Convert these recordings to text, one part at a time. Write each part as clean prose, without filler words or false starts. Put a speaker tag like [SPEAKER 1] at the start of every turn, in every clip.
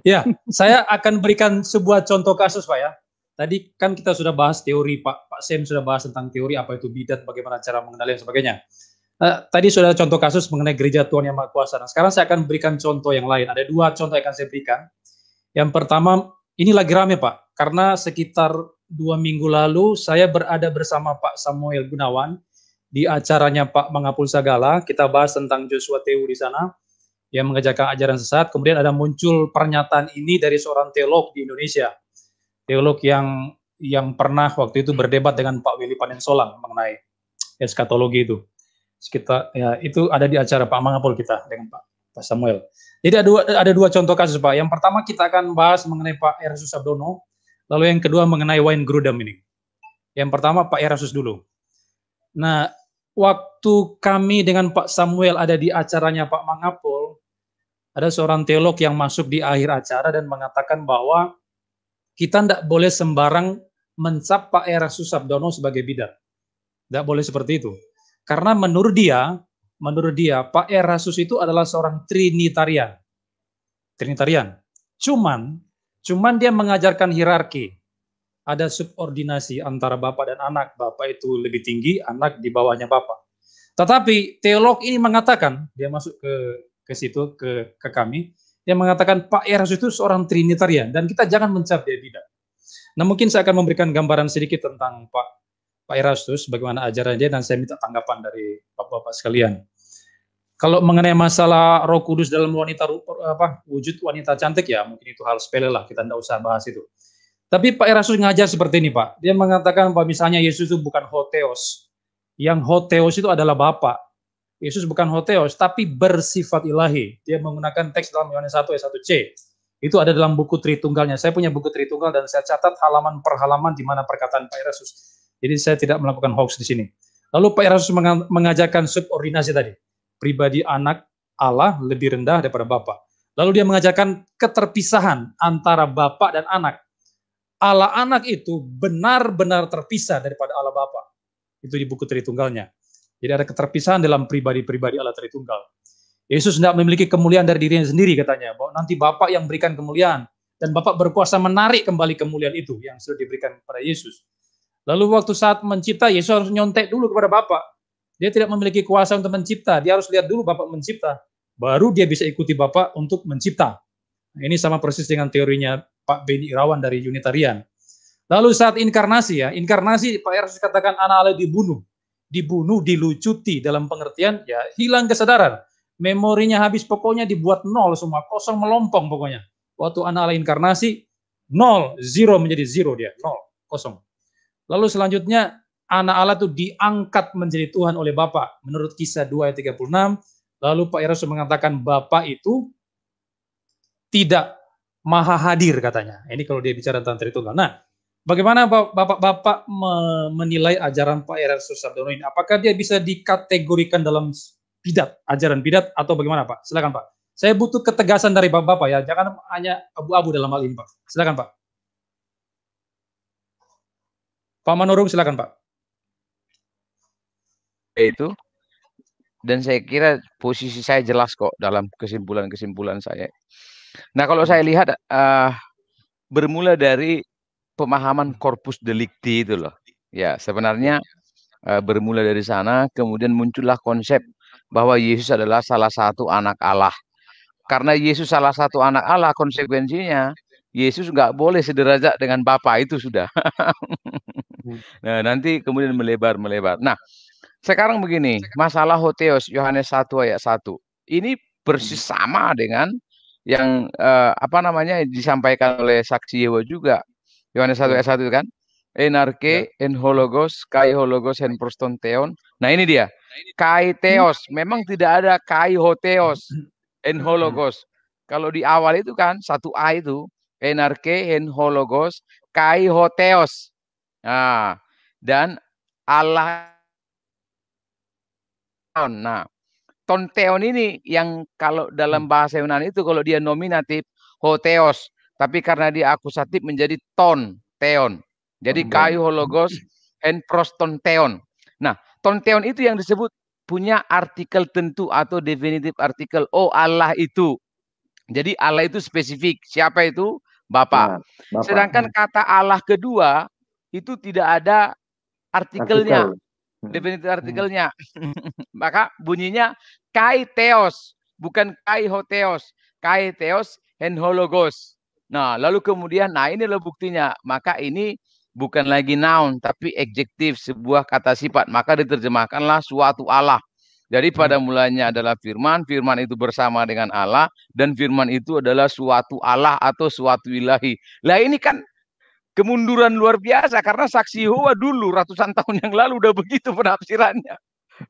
[SPEAKER 1] Ya, saya akan berikan sebuah contoh kasus, Pak ya. Tadi kan kita sudah bahas teori, Pak Sem sudah bahas tentang teori apa itu bidat, bagaimana cara mengenali dan sebagainya. Tadi sudah ada contoh kasus mengenai gereja Tuhan Yang Maha Kuasa. Nah, sekarang saya akan berikan contoh yang lain. Ada dua contoh yang akan saya berikan. Yang pertama, ini lagi rame Pak, karena sekitar 2 minggu lalu saya berada bersama Pak Samuel Gunawan di acaranya Pak Mangapul Sagala. Kita bahas tentang Joshua Teu di sana yang mengajarkan ajaran sesat. Kemudian ada muncul pernyataan ini dari seorang teolog di Indonesia, teolog yang pernah waktu itu berdebat dengan Pak Willy Panensolang mengenai eskatologi itu. Kita ya itu ada di acara Pak Mangapul kita dengan Pak Samuel. Jadi ada dua contoh kasus Pak. Yang pertama kita akan bahas mengenai Pak Erasus Sabdono, lalu yang kedua mengenai Wayne Grudem ini. Yang pertama Pak Erasus dulu. Nah, waktu kami dengan Pak Samuel ada di acaranya Pak Mangapul, ada seorang teolog yang masuk di akhir acara dan mengatakan bahwa kita tidak boleh sembarang mencap Pak Erasus Sabdono sebagai bidat. Tidak boleh seperti itu. Karena menurut dia Pak Erasus itu adalah seorang Trinitarian. Cuman dia mengajarkan hierarki. Ada subordinasi antara bapak dan anak. Bapak itu lebih tinggi, anak di bawahnya bapak. Tetapi teolog ini mengatakan, dia masuk ke situ ke kami, dia mengatakan Pak Erasus itu seorang Trinitarian dan kita jangan mencap dia bidat. Nah, mungkin saya akan memberikan gambaran sedikit tentang Pak Erastus, bagaimana ajaran dia, dan saya minta tanggapan dari Bapak-Bapak sekalian. Kalau mengenai masalah Roh Kudus dalam wujud wanita cantik, ya mungkin itu hal sepele lah, kita tidak usah bahas itu. Tapi Pak Erastus ngajar seperti ini Pak, dia mengatakan bahwa misalnya Yesus itu bukan Hotheos, yang Hotheos itu adalah Bapa. Yesus bukan Hotheos, tapi bersifat ilahi. Dia menggunakan teks dalam Yohanes 1 ayat 1c. Itu ada dalam buku Tritunggalnya. Saya punya buku Tritunggal dan saya catat halaman per halaman di mana perkataan Pak Erastus. Jadi saya tidak melakukan hoax di sini. Lalu Pak Erastus mengajarkan subordinasi tadi. Pribadi anak Allah lebih rendah daripada Bapa. Lalu dia mengajarkan keterpisahan antara Bapa dan anak. Allah anak itu benar-benar terpisah daripada Allah Bapa. Itu di buku Tritunggalnya. Jadi ada keterpisahan dalam pribadi-pribadi Allah Tritunggal. Yesus tidak memiliki kemuliaan dari dirinya sendiri katanya, bahwa nanti Bapak yang berikan kemuliaan dan Bapak berkuasa menarik kembali kemuliaan itu yang sudah diberikan kepada Yesus. Lalu waktu saat mencipta, Yesus harus nyontek dulu kepada Bapak. Dia tidak memiliki kuasa untuk mencipta, dia harus lihat dulu Bapak mencipta, baru dia bisa ikuti Bapak untuk mencipta. Nah, ini sama persis dengan teorinya Pak Beni Irawan dari Unitarian. Lalu saat inkarnasi Pak Yesus katakan anak Allah dibunuh, dilucuti dalam pengertian ya hilang kesadaran, memorinya habis, pokoknya dibuat nol semua, kosong melompong pokoknya. Waktu anak Allah inkarnasi, nol, zero menjadi zero dia, nol, kosong. Lalu selanjutnya anak Allah itu diangkat menjadi Tuhan oleh Bapa menurut Kisah 2 ayat 36. Lalu Pak Yesus mengatakan Bapa itu tidak maha hadir katanya. Ini kalau dia bicara tentang Tritunggal. Nah, bagaimana Bapak-Bapak menilai ajaran Pak Erastus Sabdono ini? Apakah dia bisa dikategorikan dalam bidat, ajaran bidat, atau bagaimana Pak? Silakan Pak. Saya butuh ketegasan dari Bapak ya, jangan hanya abu-abu dalam hal ini Pak. Silakan Pak. Pak Manurung, silakan Pak.
[SPEAKER 2] Itu, dan saya kira posisi saya jelas kok dalam kesimpulan-kesimpulan saya. Nah, kalau saya lihat bermula dari pemahaman corpus delicti itu loh. Ya, sebenarnya bermula dari sana, kemudian muncullah konsep bahwa Yesus adalah salah satu anak Allah. Karena Yesus salah satu anak Allah, konsekuensinya Yesus nggak boleh sederajat dengan Bapa, itu sudah. Nah, nanti kemudian melebar. Nah, sekarang begini, masalah Hotheos, Yohanes 1 ayat 1. Ini persis sama dengan yang disampaikan oleh saksi Yewa juga. Yohanes 1 ayat 1 kan? Enarke, en hologos, kai hologos, en prostonteon. Nah, ini dia. Kai theos, memang tidak ada kai hotheos, en hologos. Kalau di awal itu kan, 1A itu, enarke, en hologos, kai hotheos. Nah, dan Allah. Nah, tonteon ini yang kalau dalam bahasa Yunani itu kalau dia nominatif hotheos, tapi karena dia akusatif menjadi teon. Jadi kai hologos en prostonteon. Nah, tonteon itu yang disebut punya artikel tentu atau definitif artikel. Oh, Allah itu. Jadi Allah itu spesifik. Siapa itu? Bapa.
[SPEAKER 3] Ya, Bapak.
[SPEAKER 2] Sedangkan kata Allah kedua itu tidak ada artikelnya,
[SPEAKER 3] Artikel.
[SPEAKER 2] definitif artikelnya. Maka bunyinya kai theos, bukan kai hotheos. Kai theos en hologos. Nah, lalu kemudian, nah ini loh buktinya. Maka ini bukan lagi noun, tapi adjektif, sebuah kata sifat. Maka diterjemahkanlah suatu Allah. Jadi pada mulanya adalah firman, firman itu bersama dengan Allah, dan firman itu adalah suatu Allah atau suatu ilahi. Lah ini kan kemunduran luar biasa, karena saksi Yehova dulu ratusan tahun yang lalu udah begitu penafsirannya.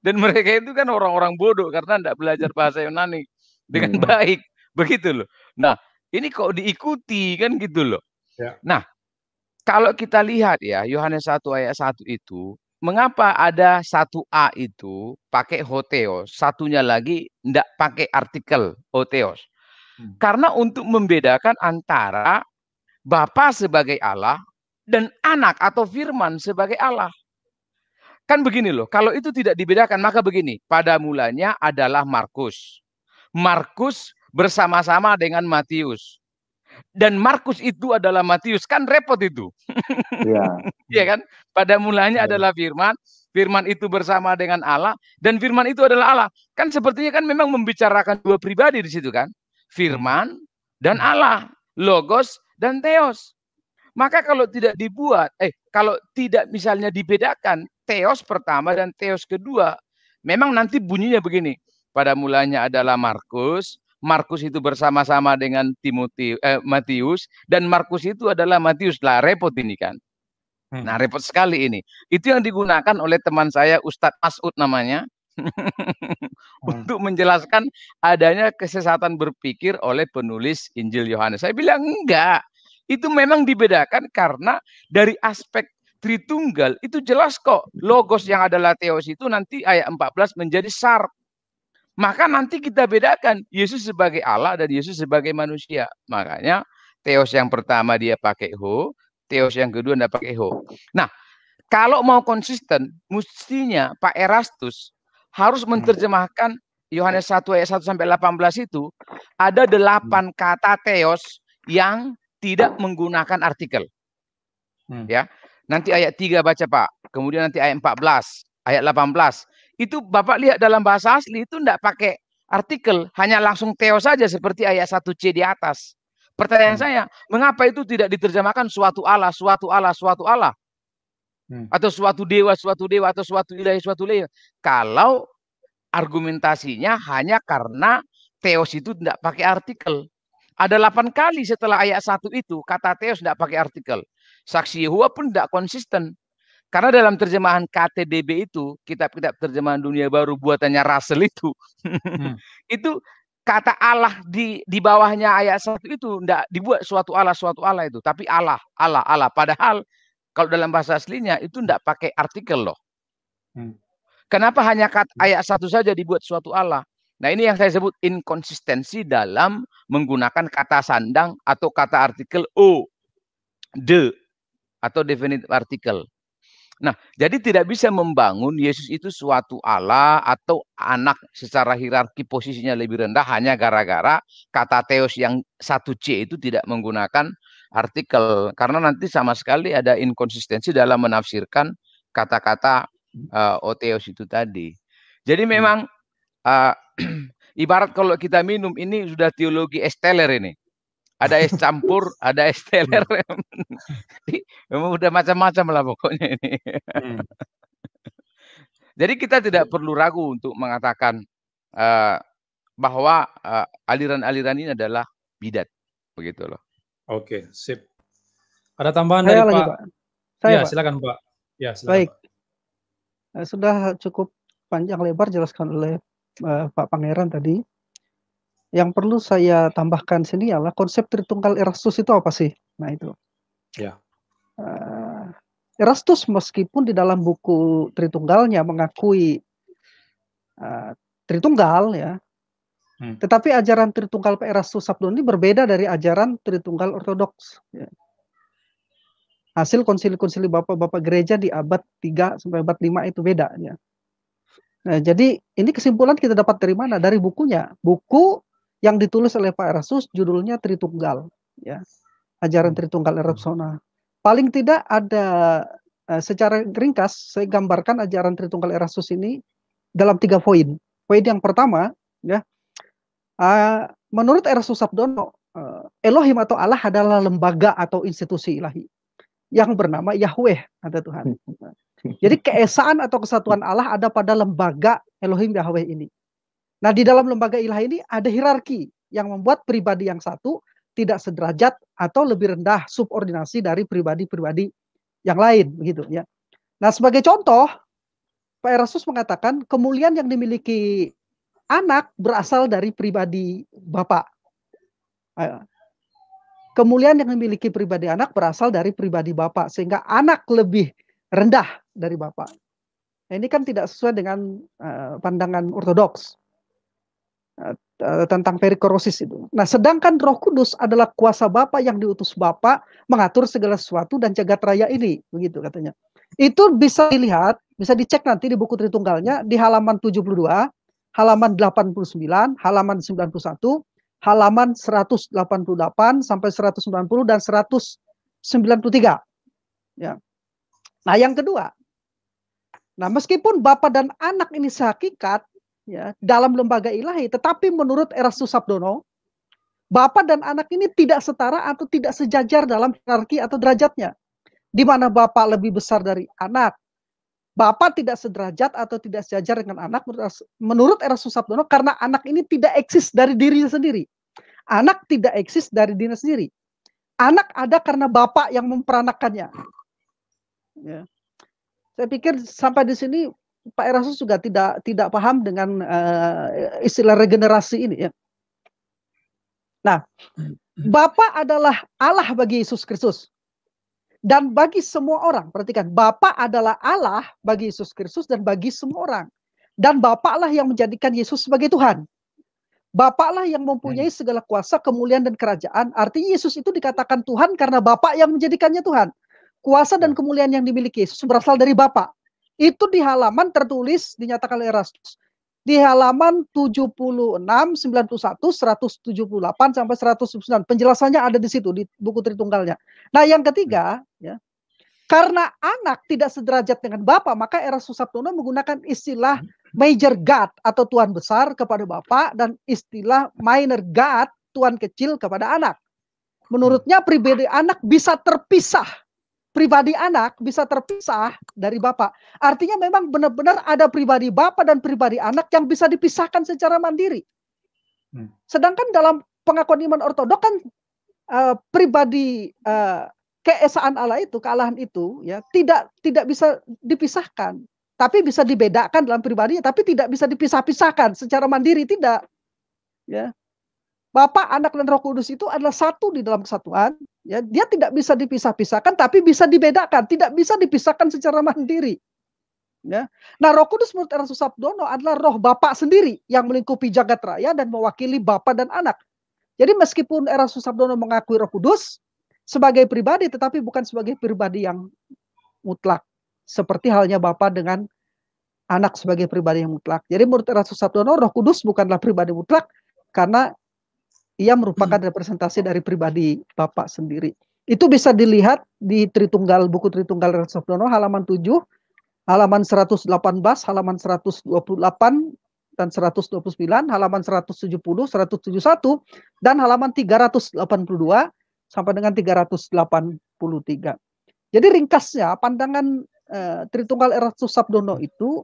[SPEAKER 2] Dan mereka itu kan orang-orang bodoh karena tidak belajar bahasa Yunani dengan baik. Begitu loh. Nah, ini kok diikuti kan gitu loh.
[SPEAKER 1] Ya.
[SPEAKER 2] Nah, kalau kita lihat ya, Yohanes 1 ayat 1 itu, mengapa ada 1a itu pakai hotheos, satunya lagi tidak pakai artikel hotheos? Karena untuk membedakan antara Bapa sebagai Allah dan anak atau firman sebagai Allah. Kan begini loh, kalau itu tidak dibedakan, maka begini, pada mulanya adalah Markus. Markus bersama-sama dengan Matius. Dan Markus itu adalah Matius, kan repot itu. Iya kan? Pada mulanya adalah firman, firman itu bersama dengan Allah, dan firman itu adalah Allah. Kan sepertinya kan memang membicarakan dua pribadi di situ kan? Firman dan Allah, logos dan theos. Maka kalau tidak dibuat, kalau tidak misalnya dibedakan theos pertama dan theos kedua, memang nanti bunyinya begini. Pada mulanya adalah Markus, Markus itu bersama-sama dengan Matius, dan Markus itu adalah Matius. Lah repot ini kan. Nah repot sekali ini. Itu yang digunakan oleh teman saya Ustadz Mas'ud namanya. Untuk menjelaskan adanya kesesatan berpikir oleh penulis Injil Yohanes. Saya bilang enggak. Itu memang dibedakan karena dari aspek Tritunggal itu jelas kok. Logos yang adalah theos itu nanti ayat 14 menjadi sar. Maka nanti kita bedakan Yesus sebagai Allah dan Yesus sebagai manusia. Makanya theos yang pertama dia pakai ho, theos yang kedua tidak pakai ho. Nah, kalau mau konsisten, mestinya Pak Erastus harus menerjemahkan Yohanes 1 ayat 1 sampai 18 itu ada 8 kata theos yang tidak menggunakan artikel. Ya. Nanti ayat 3 baca Pak. Kemudian nanti ayat 14, ayat 18. Itu Bapak lihat dalam bahasa asli itu tidak pakai artikel, hanya langsung theos saja seperti ayat 1C di atas. Pertanyaan saya, mengapa itu tidak diterjemahkan suatu Allah, suatu Allah, suatu Allah? Atau suatu dewa, atau suatu ilahi, suatu ilahi. Kalau argumentasinya hanya karena theos itu tidak pakai artikel. Ada 8 kali setelah ayat 1 itu, kata theos tidak pakai artikel. Saksi Yehova pun tidak konsisten. Karena dalam terjemahan KTDB itu, kitab-kitab terjemahan dunia baru buatannya Russell itu, itu kata Allah di bawahnya ayat 1 itu tidak dibuat suatu Allah itu, tapi Allah, Allah, Allah. Padahal kalau dalam bahasa aslinya itu tidak pakai artikel loh. Kenapa hanya ayat 1 saja dibuat suatu Allah? Nah ini yang saya sebut inkonsistensi dalam menggunakan kata sandang atau kata artikel o, de, atau definitif artikel. Nah, jadi tidak bisa membangun Yesus itu suatu Allah atau anak secara hierarki posisinya lebih rendah hanya gara-gara kata theos yang 1C itu tidak menggunakan artikel. Karena nanti sama sekali ada inkonsistensi dalam menafsirkan kata-kata otheos itu tadi. Jadi memang ibarat kalau kita minum ini sudah teologi esteller ini. Ada es campur, ada es teler. Memang udah macam-macam lah pokoknya ini. Jadi kita tidak perlu ragu untuk mengatakan bahwa aliran-aliran ini adalah bidat. Begitu loh.
[SPEAKER 1] Oke, sip. Ada tambahan dari
[SPEAKER 4] lagi,
[SPEAKER 1] Pak?
[SPEAKER 4] Pak. Saya,
[SPEAKER 1] ya,
[SPEAKER 4] Pak.
[SPEAKER 1] silakan Pak. Ya, silakan,
[SPEAKER 4] baik.
[SPEAKER 1] Pak.
[SPEAKER 4] Sudah cukup panjang lebar jelaskan oleh Pak Pangeran tadi. Yang perlu saya tambahkan sini adalah konsep Tritunggal Erastus itu apa sih? Nah itu.
[SPEAKER 1] Ya.
[SPEAKER 4] Erastus meskipun di dalam buku Tritunggalnya mengakui Tritunggal ya, tetapi ajaran Tritunggal Pak Erastus Sabdo ini berbeda dari ajaran Tritunggal Ortodoks. Ya. Hasil konsili-konsili bapak-bapak gereja di abad 3 sampai abad 5 itu beda ya. Nah, jadi ini kesimpulan kita dapat dari mana? Dari bukunya. Buku yang ditulis oleh Pak Erastus, judulnya Tritunggal, ya, ajaran Tritunggal Erasona. Paling tidak ada secara ringkas saya gambarkan ajaran Tritunggal Erastus ini dalam 3 poin. Poin yang pertama, ya, menurut Erastus Sabdono, Elohim atau Allah adalah lembaga atau institusi ilahi yang bernama Yahweh, ada Tuhan. Jadi keesaan atau kesatuan Allah ada pada lembaga Elohim Yahweh ini. Nah, di dalam lembaga ilahi ini ada hierarki yang membuat pribadi yang satu tidak sederajat atau lebih rendah subordinasi dari pribadi-pribadi yang lain, begitu ya. Nah, sebagai contoh, Pak Erastus mengatakan kemuliaan yang dimiliki anak berasal dari pribadi Bapa. Kemuliaan yang dimiliki pribadi anak berasal dari pribadi Bapa, sehingga anak lebih rendah dari Bapa. Nah, ini kan tidak sesuai dengan pandangan ortodoks tentang perikorosis itu. Nah, sedangkan Roh Kudus adalah kuasa Bapa yang diutus Bapa mengatur segala sesuatu dan jagat raya ini, begitu katanya. Itu bisa dilihat, bisa dicek nanti di buku Tritunggalnya di halaman 72, halaman 89, halaman 91, halaman 188 sampai 190 dan 193. Ya. Nah, yang kedua. Nah, meskipun Bapa dan Anak ini sehakikat ya dalam lembaga ilahi, tetapi menurut Erastus Sabdono, Bapa dan Anak ini tidak setara atau tidak sejajar dalam hierarki atau derajatnya. Di mana Bapa lebih besar dari Anak. Bapa tidak sederajat atau tidak sejajar dengan Anak menurut Erastus Sabdono karena Anak ini tidak eksis dari dirinya sendiri. Anak tidak eksis dari dirinya sendiri. Anak ada karena Bapa yang memperanakannya. Ya. Saya pikir sampai di sini Pak Erastus juga tidak paham dengan istilah regenerasi ini. Ya. Nah, Bapa adalah Allah bagi Yesus Kristus. Dan bagi semua orang, perhatikan, Bapa adalah Allah bagi Yesus Kristus dan bagi semua orang. Dan Bapa lah yang menjadikan Yesus sebagai Tuhan. Bapa lah yang mempunyai segala kuasa, kemuliaan dan kerajaan. Artinya Yesus itu dikatakan Tuhan karena Bapa yang menjadikannya Tuhan. Kuasa dan kemuliaan yang dimiliki Yesus berasal dari Bapa. Itu di halaman tertulis, dinyatakan oleh Erastus. Di halaman 76, 91, 178 sampai 109. Penjelasannya ada di situ di buku Tritunggalnya. Nah, yang ketiga, ya, karena Anak tidak sederajat dengan Bapa, maka Erastus Sabdono menggunakan istilah major God atau Tuhan besar kepada Bapa dan istilah minor God, Tuhan kecil kepada Anak. Menurutnya pribadi Anak bisa terpisah. Pribadi Anak bisa terpisah dari Bapa. Artinya memang benar-benar ada pribadi Bapa dan pribadi Anak yang bisa dipisahkan secara mandiri. Sedangkan dalam pengakuan iman ortodok kan pribadi keesaan Allah itu, kealahan itu ya tidak bisa dipisahkan. Tapi bisa dibedakan dalam pribadinya, tapi tidak bisa dipisah-pisahkan secara mandiri, tidak. Ya. Bapa, Anak, dan Roh Kudus itu adalah satu di dalam kesatuan. Ya, dia tidak bisa dipisah-pisahkan, tapi bisa dibedakan, tidak bisa dipisahkan secara mandiri. Ya. Nah, Roh Kudus menurut Erastus Sabdono adalah Roh Bapa sendiri yang melingkupi jagat raya dan mewakili Bapa dan Anak. Jadi meskipun Erastus Sabdono mengakui Roh Kudus sebagai pribadi, tetapi bukan sebagai pribadi yang mutlak, seperti halnya Bapa dengan Anak sebagai pribadi yang mutlak. Jadi menurut Erastus Sabdono, Roh Kudus bukanlah pribadi mutlak karena ia merupakan representasi dari pribadi Bapa sendiri. Itu bisa dilihat di Tritunggal, buku Tritunggal Erastus Sabdono halaman 7, halaman 118, halaman 128 dan 129, halaman 170, 171 dan halaman 382 sampai dengan 383. Jadi ringkasnya pandangan Tritunggal Erastus Sabdono itu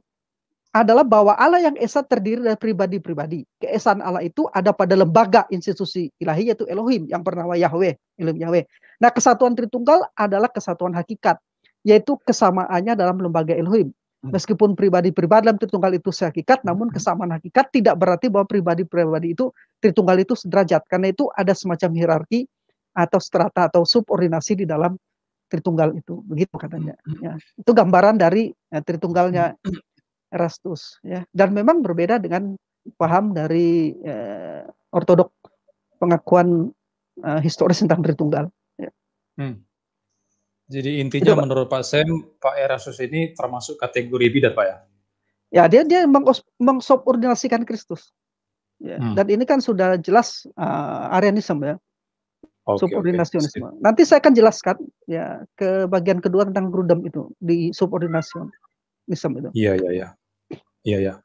[SPEAKER 4] adalah bahwa Allah yang esa terdiri dari pribadi-pribadi. Keesaan Allah itu ada pada lembaga institusi ilahi yaitu Elohim yang bernama Yahweh, Elohim Yahweh. Nah, kesatuan Tritunggal adalah kesatuan hakikat, yaitu kesamaannya dalam lembaga Elohim. Meskipun pribadi-pribadi dalam Tritunggal itu sehakikat, namun kesamaan hakikat tidak berarti bahwa pribadi-pribadi itu Tritunggal itu sederajat, karena itu ada semacam hierarki atau strata atau subordinasi di dalam Tritunggal itu. Begitu katanya. Ya, itu gambaran dari Tritunggalnya Erastus, ya, dan memang berbeda dengan paham dari ortodok pengakuan historis tentang Tritunggal. Ya.
[SPEAKER 1] Jadi intinya itu, menurut Pak Sem, Pak Erastus ini termasuk kategori bidat, Pak ya?
[SPEAKER 4] Ya, dia mengsubordinasikan Kristus. Ya. Dan ini kan sudah jelas Arianisme ya, subordinasionisme. Nanti saya akan jelaskan ya ke bagian kedua tentang Grudem itu di subordinasionisme itu.
[SPEAKER 1] Iya.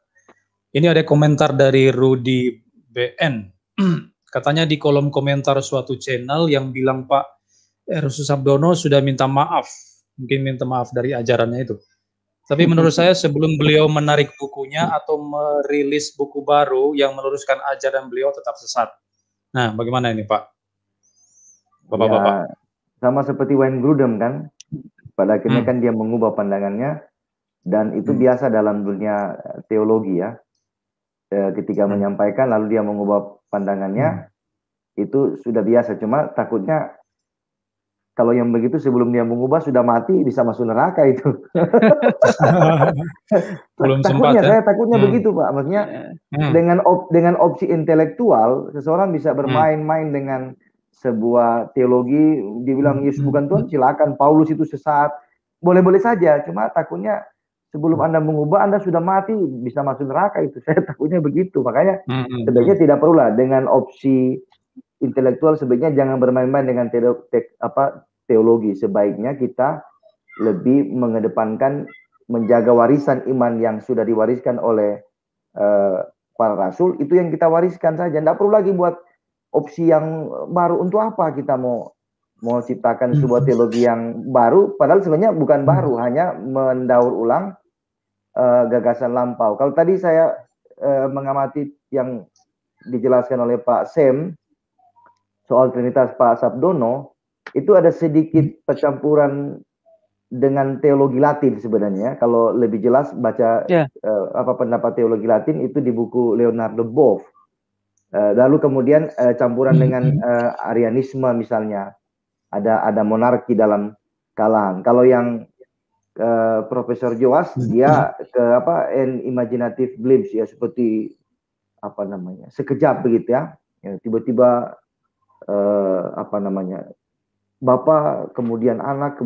[SPEAKER 1] Ini ada komentar dari Rudi BN. Katanya di kolom komentar suatu channel yang bilang Pak R. Susabdono sudah minta maaf. Mungkin minta maaf dari ajarannya itu. Tapi menurut saya sebelum beliau menarik bukunya atau merilis buku baru yang meluruskan ajaran beliau tetap sesat. Nah, bagaimana ini Pak? Bapak-bapak.
[SPEAKER 3] Ya, sama seperti Wayne Grudem kan. Pada akhirnya kan dia mengubah pandangannya. Dan itu biasa dalam dunia teologi ya. Ketika menyampaikan lalu dia mengubah pandangannya. Itu sudah biasa. Cuma takutnya kalau yang begitu sebelum dia mengubah sudah mati bisa masuk neraka itu.
[SPEAKER 1] Belum
[SPEAKER 3] takutnya
[SPEAKER 1] sempat,
[SPEAKER 3] saya takutnya begitu Pak. Maksudnya dengan opsi intelektual seseorang bisa bermain-main dengan sebuah teologi. Dibilang Yesus bukan Tuhan, silakan. Paulus itu sesat, boleh-boleh saja. Cuma takutnya sebelum Anda mengubah Anda sudah mati bisa masuk neraka itu. Saya takutnya begitu. Makanya sebaiknya tidak perlulah dengan opsi intelektual, sebaiknya jangan bermain-main dengan teologi. Sebaiknya kita lebih mengedepankan menjaga warisan iman yang sudah diwariskan oleh para rasul. Itu yang kita wariskan saja. Tidak perlu lagi buat opsi yang baru. Untuk apa kita mau ciptakan sebuah teologi yang baru, padahal sebenarnya bukan baru, hanya mendaur ulang gagasan lampau. Kalau tadi saya mengamati yang dijelaskan oleh Pak Sem soal Trinitas Pak Sabdono, itu ada sedikit percampuran dengan teologi Latin sebenarnya. Kalau lebih jelas baca pendapat teologi Latin itu di buku Leonardo Boff. Lalu kemudian campuran dengan Arianisme misalnya. Ada monarki dalam kalangan. Kalau yang Profesor Joas dia ke imaginative glimpse ya, seperti sekejap begitu ya. Tiba-tiba Bapak kemudian anak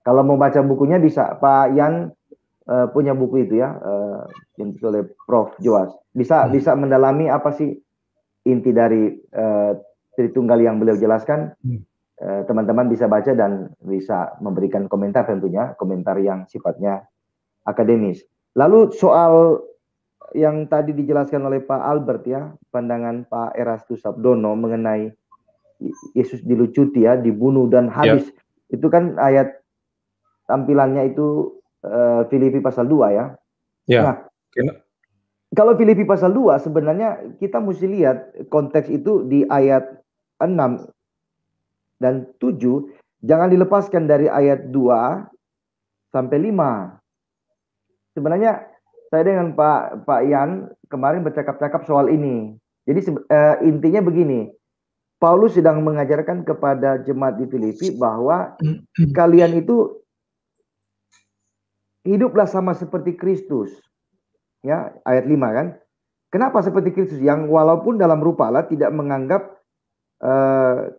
[SPEAKER 3] kalau mau baca bukunya bisa Pak Yan punya buku itu ya, yang ditulis oleh Prof Joas, bisa mendalami apa sih inti dari Tritunggal yang beliau jelaskan. Teman-teman bisa baca dan bisa memberikan komentar, tentunya komentar yang sifatnya akademis. Lalu soal yang tadi dijelaskan oleh Pak Albert ya, pandangan Pak Erastus Sabdono mengenai Yesus dilucuti ya, dibunuh dan habis. Itu kan ayat tampilannya itu Filipi pasal 2 ya. Nah, kalau Filipi pasal 2 sebenarnya kita mesti lihat konteks itu di ayat 6 dan 7. Jangan dilepaskan dari ayat 2 sampai 5. Sebenarnya saya dengan Pak Yan kemarin bercakap-cakap soal ini. Jadi intinya begini. Paulus sedang mengajarkan kepada jemaat di Filipi bahwa kalian itu hiduplah sama seperti Kristus. Ya, ayat 5 kan. Kenapa seperti Kristus yang walaupun dalam rupa Allah tidak menganggap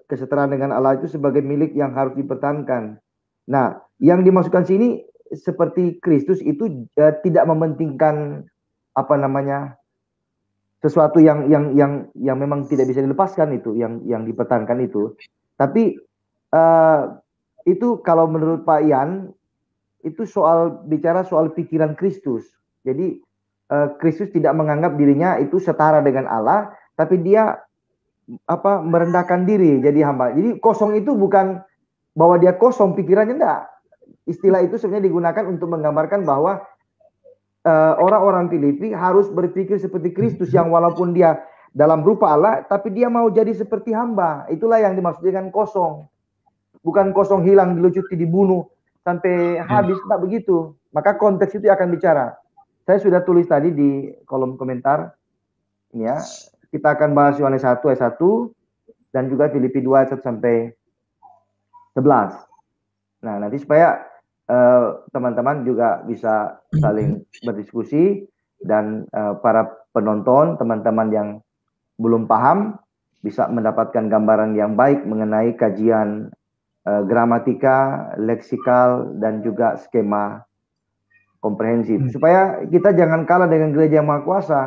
[SPEAKER 3] kesetaraan dengan Allah itu sebagai milik yang harus dipertahankan. Nah, yang dimasukkan sini seperti Kristus itu tidak mementingkan sesuatu yang memang tidak bisa dilepaskan, itu yang dipertahankan itu. Tapi itu kalau menurut Pak Yan itu bicara soal pikiran Kristus. Jadi Kristus tidak menganggap dirinya itu setara dengan Allah, tapi dia merendahkan diri jadi hamba. Jadi kosong itu bukan bahwa dia kosong pikirannya, enggak. Istilah itu sebenarnya digunakan untuk menggambarkan bahwa orang-orang Filipi harus berpikir seperti Kristus yang walaupun dia dalam rupa Allah, tapi dia mau jadi seperti hamba. Itulah yang dimaksud dengan kosong. Bukan kosong hilang, dilucuti, dibunuh sampai habis, tak begitu. Maka konteks itu akan bicara. Saya sudah tulis tadi di kolom komentar. Ini ya, kita akan bahas Yohanes 1 ayat 1 dan juga Filipi 2 ayat 1 sampai 11. Nah, nanti supaya teman-teman juga bisa saling berdiskusi dan para penonton, teman-teman yang belum paham bisa mendapatkan gambaran yang baik mengenai kajian gramatika, leksikal, dan juga skema komprehensif. Supaya kita jangan kalah dengan gereja yang maha kuasa.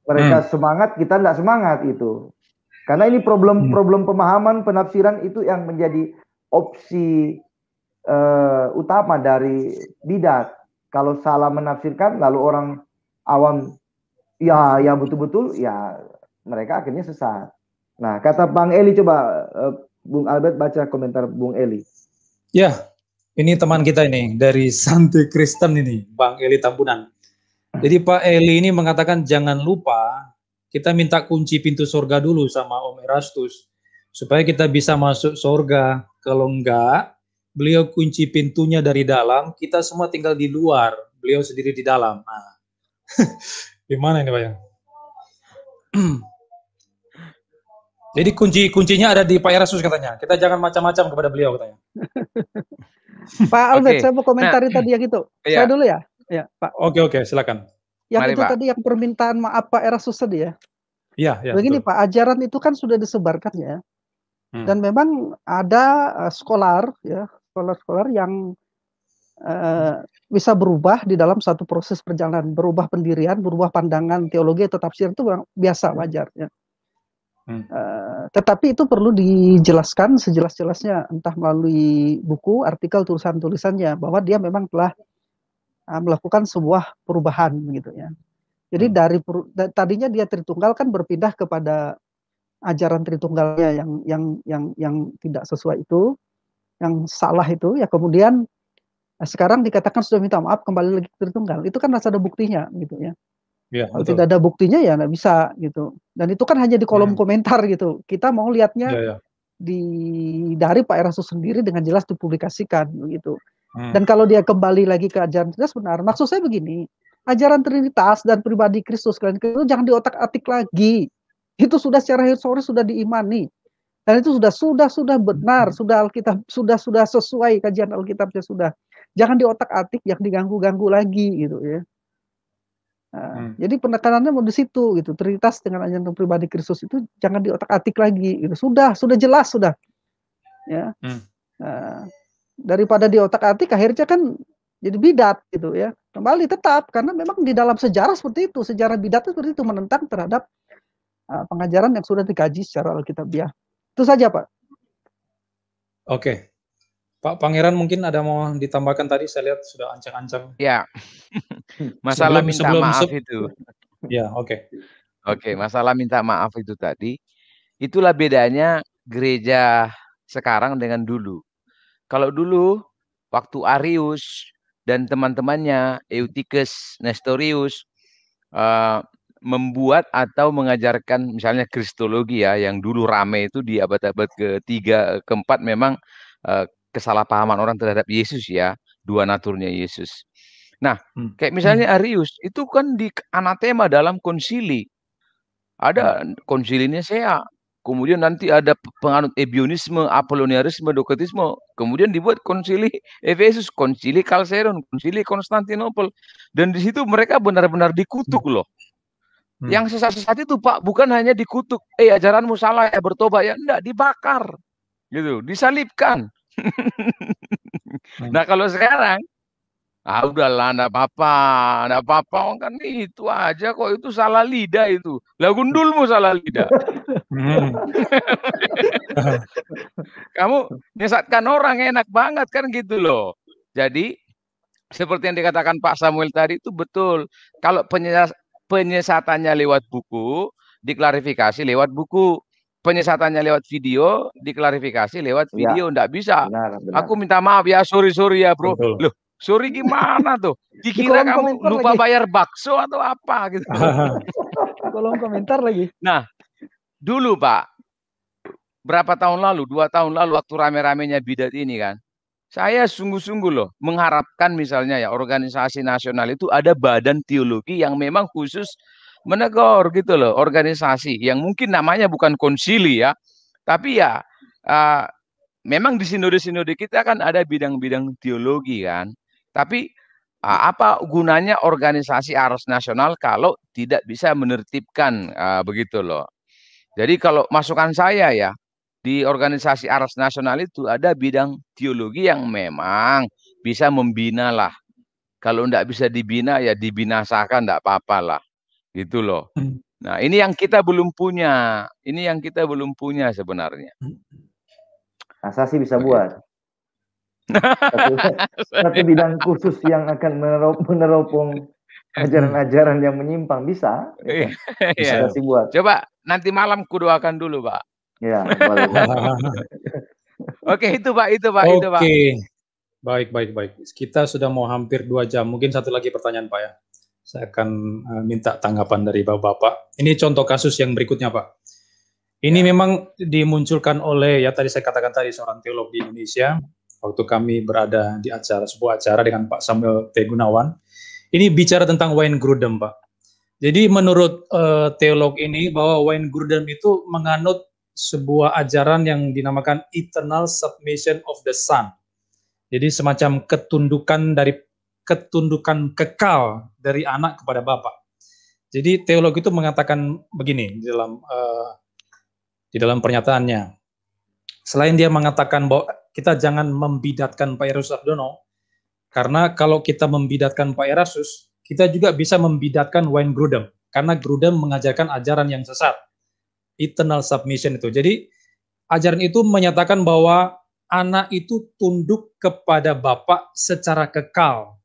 [SPEAKER 3] Mereka semangat, kita tidak semangat itu. Karena ini problem pemahaman, penafsiran itu yang menjadi opsi utama dari bidat. Kalau salah menafsirkan, lalu orang awam ya betul-betul, ya mereka akhirnya sesat. Nah, kata Bang Eli, coba Bung Albert baca komentar Bung Eli.
[SPEAKER 1] Ya, ini teman kita ini dari Santai Kristen ini, Bang Eli Tambunan. Jadi Pak Eli ini mengatakan jangan lupa kita minta kunci pintu surga dulu sama Om Erastus supaya kita bisa masuk surga. Kalau enggak, beliau kunci pintunya dari dalam, kita semua tinggal di luar, beliau sendiri di dalam. Nah, gimana ini Pak ya? Jadi kuncinya ada di Pak Erastus katanya. Kita jangan macam-macam kepada beliau katanya.
[SPEAKER 4] Pak Albert, saya mau komentari tadi yang itu.
[SPEAKER 2] Iya.
[SPEAKER 4] Saya dulu ya. Ya, Pak.
[SPEAKER 1] Oke, silakan.
[SPEAKER 4] Yang
[SPEAKER 2] Mari,
[SPEAKER 4] itu
[SPEAKER 2] Pak.
[SPEAKER 4] tadi yang permintaan maaf Pak Erastus tadi ya.
[SPEAKER 1] Iya.
[SPEAKER 4] Begini
[SPEAKER 1] Betul.
[SPEAKER 4] Pak, ajaran itu kan sudah disebarkan ya. Dan memang ada sekolar yang bisa berubah di dalam satu proses perjalanan, berubah pendirian, berubah pandangan teologi atau tafsir itu biasa, wajar ya. Tetapi itu perlu dijelaskan sejelas-jelasnya, entah melalui buku, artikel, tulisan-tulisannya, bahwa dia memang telah melakukan sebuah perubahan gitu ya. Jadi tadinya dia Tritunggal kan berpindah kepada ajaran Tritunggalnya yang tidak sesuai itu, yang salah itu ya, kemudian sekarang dikatakan sudah minta maaf kembali lagi ke Tritunggal. Itu kan harus ada buktinya gitu ya.
[SPEAKER 1] Ya,
[SPEAKER 4] kalau tidak ada buktinya ya nggak bisa gitu. Dan itu kan hanya di kolom komentar gitu. Kita mau lihatnya dari Pak Erastus sendiri dengan jelas dipublikasikan begitu. Dan kalau dia kembali lagi ke ajaran Trinitas benar, maksud saya begini, ajaran Trinitas dan pribadi Kristus kalian itu jangan diotak-atik lagi. Itu sudah secara historis sudah diimani. Dan itu sudah benar, sudah Alkitab, sudah sesuai kajian Alkitabnya sudah. Jangan diotak-atik, yang diganggu-ganggu lagi gitu ya. Jadi penekanannya mau di situ gitu. Trinitas dengan ajaran pribadi Kristus itu jangan diotak-atik lagi gitu. Sudah jelas sudah. Ya. Daripada diotak-atik akhirnya kan jadi bidat gitu ya. Kembali tetap karena memang di dalam sejarah seperti itu, sejarah bidat itu seperti itu, menentang terhadap pengajaran yang sudah dikaji secara Alkitabiah. Itu saja, Pak.
[SPEAKER 1] Oke. Pak Pangeran mungkin ada mau ditambahkan tadi, saya lihat sudah ancang-ancang.
[SPEAKER 2] Ya. Masalah minta maaf itu.
[SPEAKER 1] Ya, oke.
[SPEAKER 2] Oke, masalah minta maaf itu tadi, itulah bedanya gereja sekarang dengan dulu. Kalau dulu, waktu Arius dan teman-temannya, Eutyches, Nestorius, membuat atau mengajarkan misalnya Kristologi ya, yang dulu rame itu di abad-abad ketiga, keempat memang kesalahpahaman orang terhadap Yesus ya, dua naturnya Yesus. Nah, kayak misalnya Arius, itu kan di anatema dalam konsili. Ada konsili Nisea, kemudian nanti ada penganut Ebionisme, Apolloniarisme, Doketisme, kemudian dibuat konsili Efesus, konsili Kalsedon, konsili Konstantinopel, dan di situ mereka benar-benar dikutuk loh. Yang sesat-sesat itu Pak, bukan hanya dikutuk, ajaranmu salah ya, bertobat ya, enggak, dibakar, gitu, disalibkan. Nah kalau sekarang, udahlah, enggak apa-apa, kan itu aja kok, itu salah lidah itu. Lah gundulmu salah lidah. Kamu menyesatkan orang enak banget kan gitu loh. Jadi seperti yang dikatakan Pak Samuel tadi itu betul. Kalau penyesatannya lewat buku, diklarifikasi lewat buku. Penyesatannya lewat video, diklarifikasi lewat video. Nggak bisa.
[SPEAKER 3] Benar.
[SPEAKER 2] Aku minta maaf ya, sorry ya bro. Loh, sorry gimana tuh? Dikira kamu lupa bayar bakso atau apa gitu.
[SPEAKER 4] Kolom komentar lagi.
[SPEAKER 2] Nah, dulu Pak, berapa tahun lalu, 2 tahun lalu waktu rame-ramenya bidat ini kan, saya sungguh-sungguh loh mengharapkan misalnya ya organisasi nasional itu ada badan teologi yang memang khusus menegur gitu loh, organisasi yang mungkin namanya bukan konsili ya, tapi ya memang di sinode-sinode kita kan ada bidang-bidang teologi kan, tapi apa gunanya organisasi aras nasional kalau tidak bisa menertibkan begitu loh. Jadi kalau masukan saya ya, di organisasi aras nasional itu ada bidang teologi yang memang bisa membina lah. Kalau enggak bisa dibina ya dibinasakan, enggak apa-apa lah. Gitu loh. Nah, ini yang kita belum punya. Ini yang kita belum punya sebenarnya.
[SPEAKER 3] Asasi bisa buat. Satu bidang khusus yang akan meneropong ajaran-ajaran yang menyimpang bisa.
[SPEAKER 2] Iya.
[SPEAKER 3] Asasi buat.
[SPEAKER 2] Coba nanti malam kudoakan dulu, Pak.
[SPEAKER 3] Ya, boleh.
[SPEAKER 2] Oke, itu Pak, itu Pak.
[SPEAKER 1] Oke. Baik. Kita sudah mau hampir 2 jam. Mungkin satu lagi pertanyaan, Pak ya. Saya akan minta tanggapan dari Bapak-Bapak. Ini contoh kasus yang berikutnya, Pak. Ini memang dimunculkan oleh, ya tadi saya katakan tadi, seorang teolog di Indonesia. Waktu kami berada di sebuah acara dengan Pak Samuel T. Gunawan. Ini bicara tentang Wayne Grudem, Pak. Jadi menurut teolog ini, bahwa Wayne Grudem itu menganut sebuah ajaran yang dinamakan eternal submission of the Son. Jadi semacam ketundukan kekal dari anak kepada Bapa. Jadi teolog itu mengatakan begini di dalam pernyataannya. Selain dia mengatakan bahwa kita jangan membidatkan Pak Erastus Abdono, karena kalau kita membidatkan Pak Erastus, kita juga bisa membidatkan Wayne Grudem, karena Grudem mengajarkan ajaran yang sesat, eternal submission itu. Jadi ajaran itu menyatakan bahwa anak itu tunduk kepada Bapa secara kekal,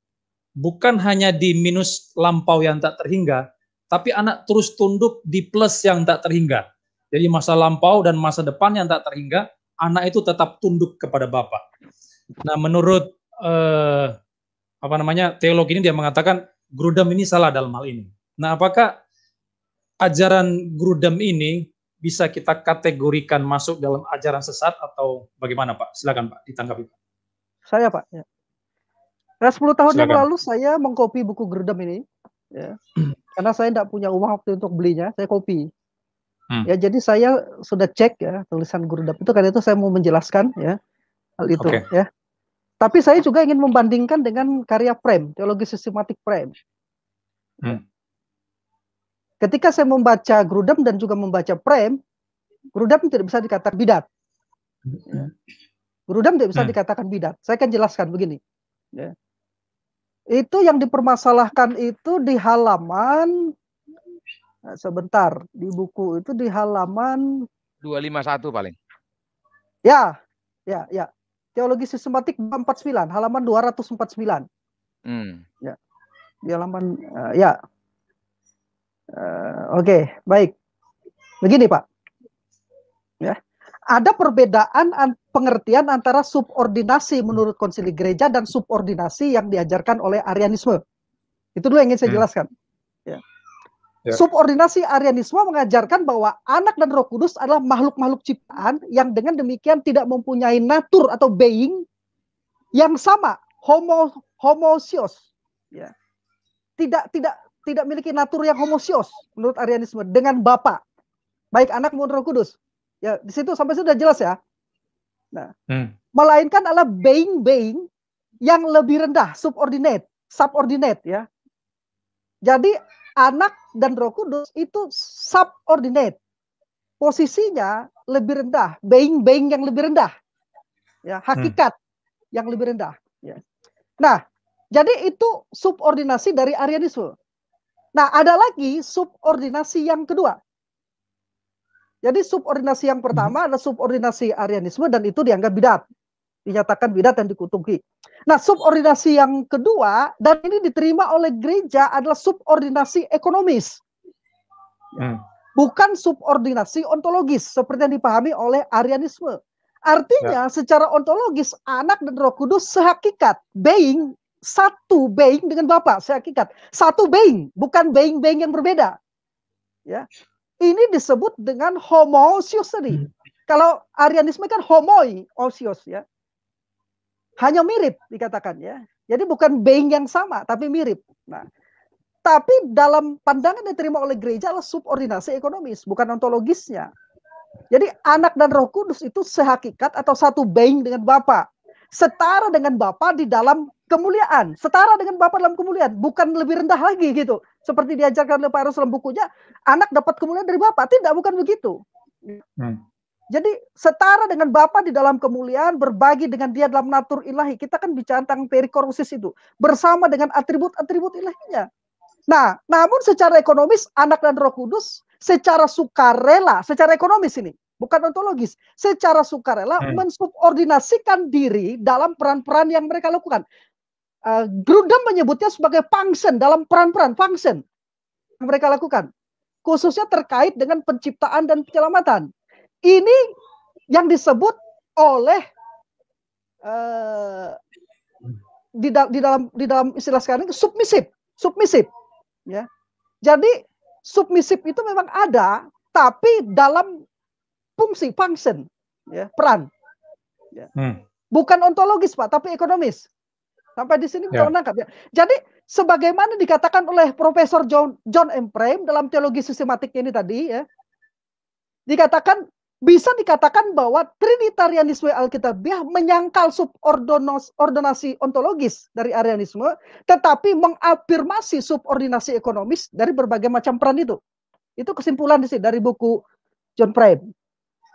[SPEAKER 1] bukan hanya di minus lampau yang tak terhingga, tapi anak terus tunduk di plus yang tak terhingga. Jadi masa lampau dan masa depan yang tak terhingga, anak itu tetap tunduk kepada Bapa. Nah, menurut teolog ini dia mengatakan Grudem ini salah dalam hal ini. Nah, apakah ajaran Grudem ini bisa kita kategorikan masuk dalam ajaran sesat atau bagaimana, Pak? Silakan, Pak, ditanggapi, Pak.
[SPEAKER 4] Saya, Pak. Ya. Nah, 10 tahun yang lalu saya mengkopi buku Grudem ini, ya. Karena saya tidak punya uang waktu untuk belinya, saya kopi. Ya, jadi saya sudah cek ya tulisan Grudem itu, karena itu saya mau menjelaskan ya hal itu ya. Tapi saya juga ingin membandingkan dengan karya Prem, teologi sistematik Prem. Ketika saya membaca Grudem dan juga membaca Prem, Grudem tidak bisa dikatakan bidat. Ya. Grudem tidak bisa dikatakan bidat. Saya akan jelaskan begini. Ya. Itu yang dipermasalahkan itu di halaman, sebentar, di buku itu di halaman
[SPEAKER 2] 251 paling.
[SPEAKER 4] Ya. Teologi sistematik 249, halaman 249. Ya. Di halaman Oke, baik. Begini, Pak. Ya. Ada perbedaan pengertian antara subordinasi menurut konsili gereja dan subordinasi yang diajarkan oleh Arianisme. Itu dulu yang ingin saya jelaskan. Ya. Subordinasi Arianisme mengajarkan bahwa anak dan Roh Kudus adalah makhluk-makhluk ciptaan yang dengan demikian tidak mempunyai natur atau being yang sama, homosios. Ya. Tidak memiliki natur yang homosios menurut Arianisme dengan Bapa, baik anak maupun Roh Kudus. Ya, di situ sampai sudah jelas ya. Nah, melainkan adalah being yang lebih rendah, subordinate ya. Jadi anak dan Roh Kudus itu subordinate, posisinya lebih rendah, being yang lebih rendah, ya, hakikat yang lebih rendah. Ya. Nah, jadi itu subordinasi dari Arianisme. Nah, ada lagi subordinasi yang kedua. Jadi subordinasi yang pertama adalah subordinasi Arianisme dan itu dianggap bidat. Dinyatakan bidat dan dikutuki. Nah, subordinasi yang kedua dan ini diterima oleh gereja adalah subordinasi ekonomis. Bukan subordinasi ontologis seperti yang dipahami oleh Arianisme. Artinya secara ontologis anak dan Roh Kudus sehakikat, being, satu being dengan Bapa, sehakikat. Satu being, bukan being yang berbeda. Ya. Ini disebut dengan homousios tadi. Kalau Arianisme kan homoousios ya. Hanya mirip dikatakan ya. Jadi bukan being yang sama tapi mirip. Nah, tapi dalam pandangan yang diterima oleh gereja adalah subordinasi ekonomis, bukan ontologisnya. Jadi anak dan Roh Kudus itu sehakikat atau satu being dengan Bapa. Setara dengan Bapa di dalam kemuliaan, setara dengan Bapa dalam kemuliaan, bukan lebih rendah lagi gitu. Seperti diajarkan oleh Pak Eros dalam bukunya, anak dapat kemuliaan dari Bapa. Tidak, bukan begitu. Jadi setara dengan Bapa di dalam kemuliaan, berbagi dengan Dia dalam natur ilahi. Kita kan bicara tentang perikorusis itu, bersama dengan atribut-atribut ilahinya. Nah, namun secara ekonomis Anak dan Roh Kudus secara sukarela, secara ekonomis ini, bukan ontologis, secara sukarela mensubordinasikan diri dalam peran-peran yang mereka lakukan. Grudem menyebutnya sebagai function, dalam peran-peran function yang mereka lakukan, khususnya terkait dengan penciptaan dan penyelamatan. Ini yang disebut oleh di dalam istilah sekarang ini submisif, ya. Jadi submisif itu memang ada, tapi dalam fungsi, function, ya, peran, ya. Bukan ontologis, Pak, tapi ekonomis. Sampai di sini kita menangkap, ya. Jadi sebagaimana dikatakan oleh Profesor John M. Frame dalam teologi sistematik ini tadi, ya, bisa dikatakan bahwa Trinitarianisme Alkitabiah menyangkal subordinasi ontologis dari Arianisme, tetapi mengafirmasi subordinasi ekonomis dari berbagai macam peran itu. Itu kesimpulan di sini dari buku John Frame.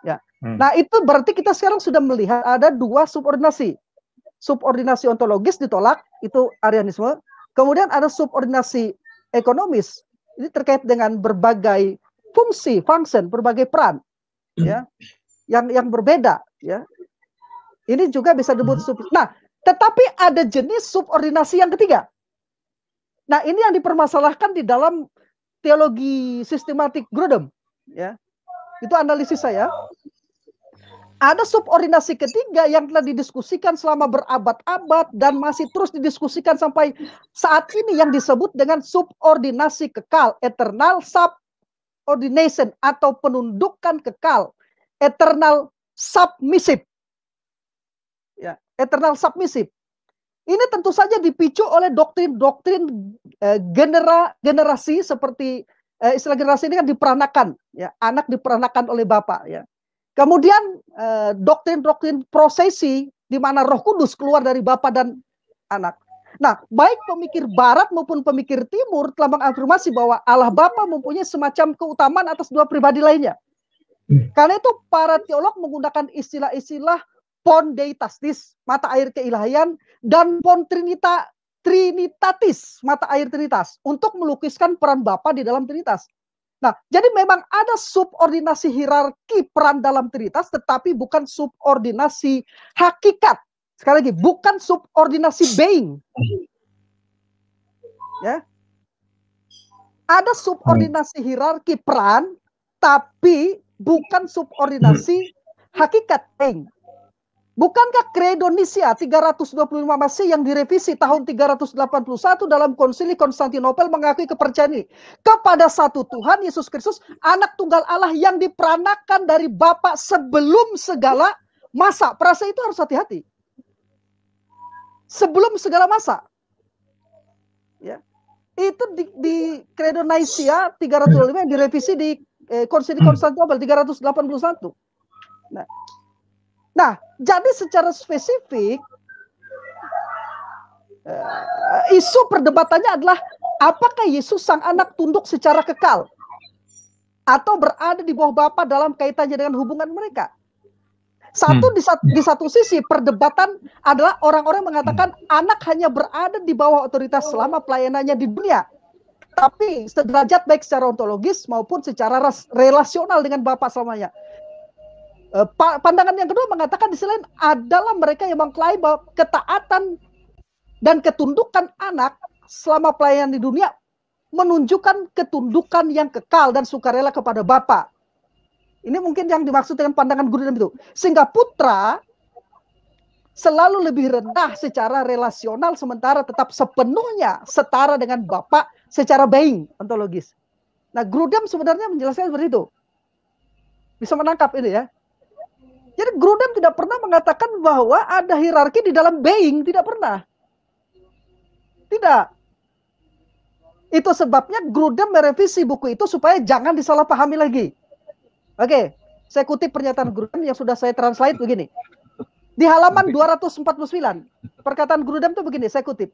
[SPEAKER 4] Ya. Nah, itu berarti kita sekarang sudah melihat ada dua subordinasi. Subordinasi ontologis ditolak, itu Arianisme. Kemudian ada subordinasi ekonomis. Ini terkait dengan berbagai fungsi, function, berbagai peran, ya, yang berbeda, ya. Ini juga bisa disebut Nah, tetapi ada jenis subordinasi yang ketiga. Nah, ini yang dipermasalahkan di dalam teologi sistematik Grudem, ya. Itu analisis saya. Ada subordinasi ketiga yang telah didiskusikan selama berabad-abad dan masih terus didiskusikan sampai saat ini, yang disebut dengan subordinasi kekal, eternal subordination, atau penundukan kekal, eternal submissive. Ya, eternal submissive. Ini tentu saja dipicu oleh doktrin-doktrin generasi, seperti istilah generasi ini kan diperanakan, ya, anak diperanakan oleh Bapa, ya. Kemudian doktrin-doktrin prosesi di mana Roh Kudus keluar dari Bapa dan Anak. Nah, baik pemikir Barat maupun pemikir Timur telah mengafirmasi bahwa Allah Bapa mempunyai semacam keutamaan atas dua pribadi lainnya. Karena itu para teolog menggunakan istilah-istilah pon deitatis, mata air keilahian, dan pon trinitatis, mata air trinitas, untuk melukiskan peran Bapa di dalam Trinitas. Nah, jadi memang ada subordinasi hierarki peran dalam Trinitas, tetapi bukan subordinasi hakikat. Sekali lagi, bukan subordinasi being. Ya. Ada subordinasi hierarki peran, tapi bukan subordinasi hakikat being. Bukankah Credo Nicea 325 Masehi yang direvisi tahun 381 dalam Konsili Konstantinopel mengakui kepercayaan ini kepada satu Tuhan Yesus Kristus, Anak Tunggal Allah yang diperanakan dari Bapa sebelum segala masa. Perasa itu harus hati-hati. Sebelum segala masa. Ya. Itu di Credo Nicea 325 yang direvisi di Konsili Konstantinopel 381. Nah, jadi secara spesifik isu perdebatannya adalah apakah Yesus Sang Anak tunduk secara kekal atau berada di bawah Bapa dalam kaitannya dengan hubungan mereka. Di satu sisi perdebatan adalah orang-orang mengatakan Anak hanya berada di bawah otoritas selama pelayanannya di dunia. Tapi sederajat baik secara ontologis maupun secara relasional dengan Bapa selamanya. Pandangan yang kedua mengatakan di sisi lain adalah mereka yang mengklaim bahwa ketaatan dan ketundukan Anak selama pelayanan di dunia menunjukkan ketundukan yang kekal dan sukarela kepada Bapa. Ini mungkin yang dimaksud dengan pandangan Grudem itu. Sehingga putra selalu lebih rendah secara relasional sementara tetap sepenuhnya setara dengan Bapa secara being ontologis. Nah, Grudem sebenarnya menjelaskan seperti itu. Bisa menangkap ini, ya. Jadi Grudem tidak pernah mengatakan bahwa ada hierarki di dalam being, tidak pernah. Tidak. Itu sebabnya Grudem merevisi buku itu supaya jangan disalahpahami lagi. Oke, saya kutip pernyataan Grudem yang sudah saya translate begini. Di halaman 249, perkataan Grudem itu begini, saya kutip.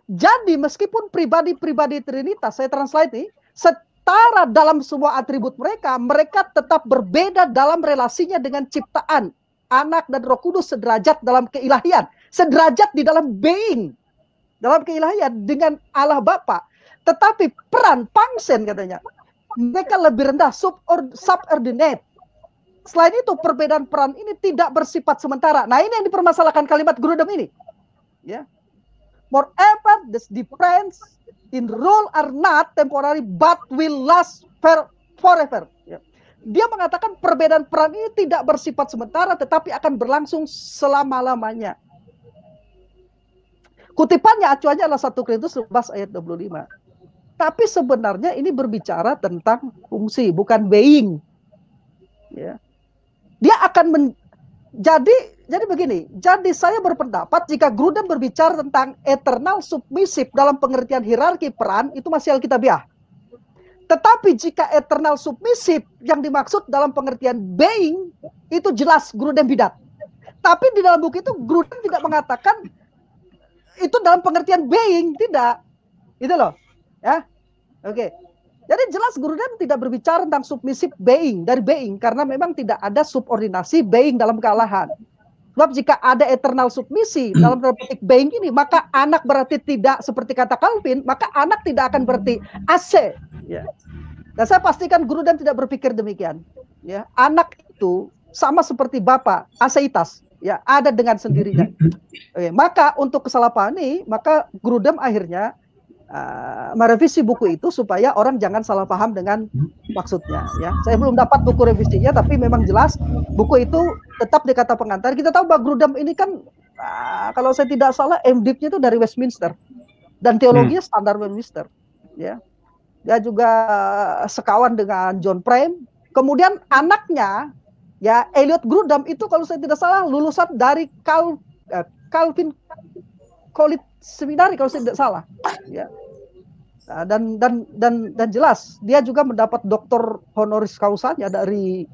[SPEAKER 4] Jadi meskipun pribadi-pribadi Trinitas, saya translate ini, setara dalam semua atribut mereka, mereka tetap berbeda dalam relasinya dengan ciptaan. Anak dan Roh Kudus sederajat dalam keilahian, sederajat di dalam being, dalam keilahian dengan Allah Bapa. Tetapi peran Pangsen katanya, mereka lebih rendah, subordinate. Selain itu perbedaan peran ini tidak bersifat sementara. Nah, ini yang dipermasalahkan kalimat Grudem ini. Ya. Moreover, the difference in role are not temporary but will last forever. Ya. Dia mengatakan perbedaan peran ini tidak bersifat sementara tetapi akan berlangsung selama-lamanya. Kutipannya acuannya adalah 1 Korintus 11 ayat 25. Tapi sebenarnya ini berbicara tentang fungsi, bukan being. Ya. Dia akan jadi begini. Jadi saya berpendapat jika Grudem berbicara tentang eternal submissive dalam pengertian hierarki peran, itu masih alkitabiah. Tetapi jika eternal submissive yang dimaksud dalam pengertian being, itu jelas Grudem bidat. Tapi di dalam buku itu Grudem tidak mengatakan itu dalam pengertian being, tidak. Itu loh. Ya, oke. Jadi jelas Grudem tidak berbicara tentang submissive being dari being karena memang tidak ada subordinasi being dalam kealahan. Sebab jika ada eternal submisi dalam petik being ini, maka anak berarti tidak seperti kata Calvin, maka anak tidak akan berarti AC. Ya. Dan saya pastikan Grudem tidak berpikir demikian. Ya, anak itu sama seperti bapak, aseitas. Ya, ada dengan sendirinya. Oke, maka untuk kesalahpahaman ini, maka Grudem akhirnya merevisi buku itu supaya orang jangan salah paham dengan maksudnya. Ya, saya belum dapat buku revisinya, tapi memang jelas buku itu tetap di kata pengantar. Kita tahu bahwa Grudem ini kan, kalau saya tidak salah, MDiv-nya itu dari Westminster dan teologinya standar Westminster. Ya, dia juga sekawan dengan John Frame. Kemudian anaknya, ya Elliot Grudem itu kalau saya tidak salah lulusan dari Calvin College Seminari kalau saya tidak salah. Ya. Dan jelas dia juga mendapat doktor honoris causanya dari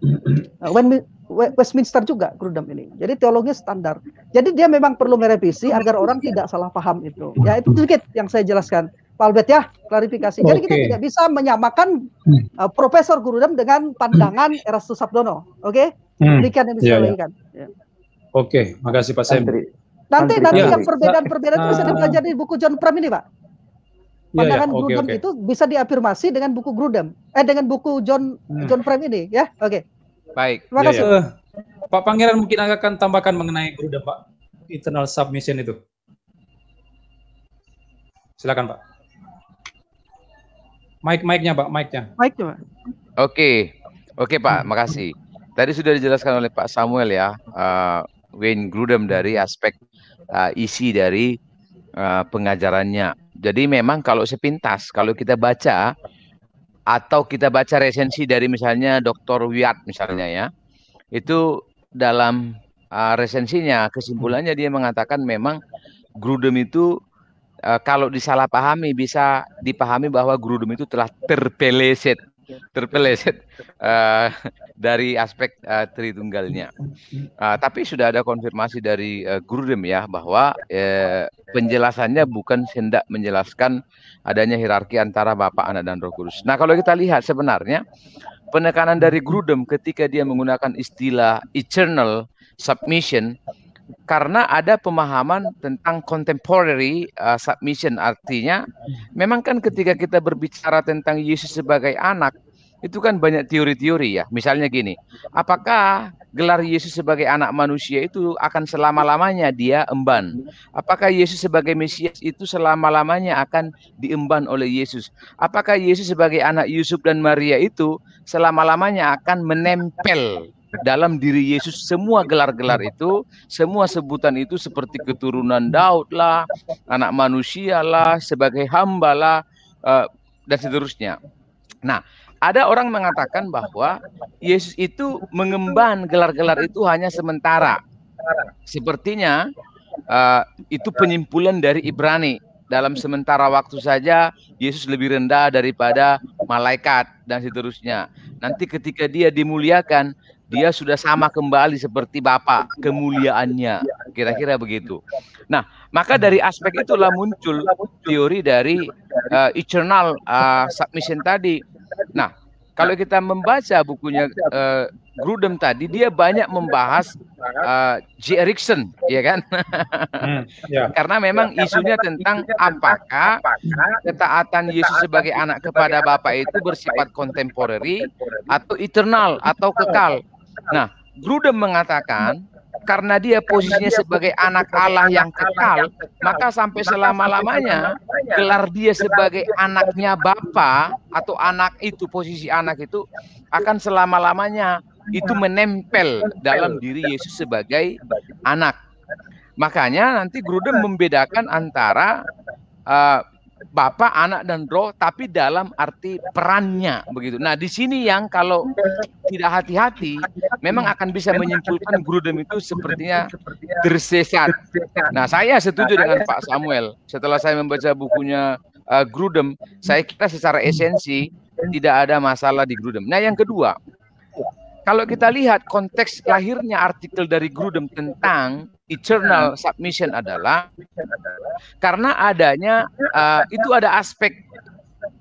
[SPEAKER 4] Westminster juga Grudem ini. Jadi teologinya standar. Jadi dia memang perlu merevisi agar orang tidak salah paham itu. Ya itu sedikit yang saya jelaskan. Pak Albert ya, klarifikasi. Jadi kita tidak bisa menyamakan Profesor Grudem dengan pandangan Erastus Sabdono. Oke? Demikian yang bisa dilakukan. Ya.
[SPEAKER 1] Oke, makasih Pak Sem.
[SPEAKER 4] Nanti yang perbedaan-perbedaan itu bisa dipelajari di buku John Frame ini, Pak. Pandangan Grudem itu bisa diafirmasi dengan buku Grudem, dengan buku John Frame ini, ya. Oke.
[SPEAKER 2] Baik.
[SPEAKER 4] Terima kasih.
[SPEAKER 1] Pak Pangeran mungkin akan tambahkan mengenai Grudem, Pak. Eternal submission itu. Silakan, Pak. Mic-nya, Pak, mic-nya.
[SPEAKER 4] Mic-nya, Pak.
[SPEAKER 2] Oke, Pak, makasih. Tadi sudah dijelaskan oleh Pak Samuel ya, Wayne Grudem dari aspek isi dari pengajarannya. Jadi memang kalau sepintas, kalau kita baca atau kita baca resensi dari misalnya Dr. Wyatt misalnya ya, itu dalam resensinya kesimpulannya dia mengatakan memang Grudem itu kalau disalahpahami bisa dipahami bahwa Grudem itu telah terpeleset dari aspek Tritunggalnya. Tapi sudah ada konfirmasi dari Grudem ya bahwa penjelasannya bukan hendak menjelaskan adanya hierarki antara Bapa, Anak, dan Roh Kudus. Nah, kalau kita lihat sebenarnya penekanan dari Grudem ketika dia menggunakan istilah eternal submission karena ada pemahaman tentang contemporary submission, artinya memang kan ketika kita berbicara tentang Yesus sebagai anak itu kan banyak teori-teori ya. Misalnya gini, apakah gelar Yesus sebagai anak manusia itu akan selama-lamanya dia emban? Apakah Yesus sebagai Mesias itu selama-lamanya akan diemban oleh Yesus? Apakah Yesus sebagai anak Yusuf dan Maria itu selama-lamanya akan menempel dalam diri Yesus semua gelar-gelar itu, semua sebutan itu seperti keturunan Daud lah, anak manusia lah, sebagai hamba lah, dan seterusnya. Nah, ada orang mengatakan bahwa Yesus itu mengemban gelar-gelar itu hanya sementara. Sepertinya itu penyimpulan dari Ibrani. Dalam sementara waktu saja Yesus lebih rendah daripada malaikat dan seterusnya. Nanti ketika dia dimuliakan, dia sudah sama kembali seperti Bapa kemuliaannya, kira-kira begitu. Nah, maka dari aspek itulah muncul teori dari eternal submission tadi. Nah, kalau kita membaca bukunya Grudem tadi, dia banyak membahas J. Erikson, ya kan? Karena memang isunya tentang apakah ketaatan Yesus sebagai anak kepada Bapa itu bersifat kontemporeri atau eternal atau kekal. Nah, Grudem mengatakan karena dia posisinya sebagai anak Allah yang kekal, maka sampai selama-lamanya gelar dia sebagai anaknya Bapa atau anak itu, posisi anak itu akan selama-lamanya itu menempel dalam diri Yesus sebagai anak. Makanya nanti Grudem membedakan antara Bapa, Anak, dan Roh, tapi dalam arti perannya begitu. Nah, di sini yang kalau tidak hati-hati, memang akan bisa menyimpulkan Grudem itu sepertinya tersesat. Nah, saya setuju dengan Pak Samuel. Setelah saya membaca bukunya Grudem, saya kira secara esensi tidak ada masalah di Grudem. Nah, yang kedua, kalau kita lihat konteks lahirnya artikel dari Grudem tentang eternal submission adalah karena adanya itu ada aspek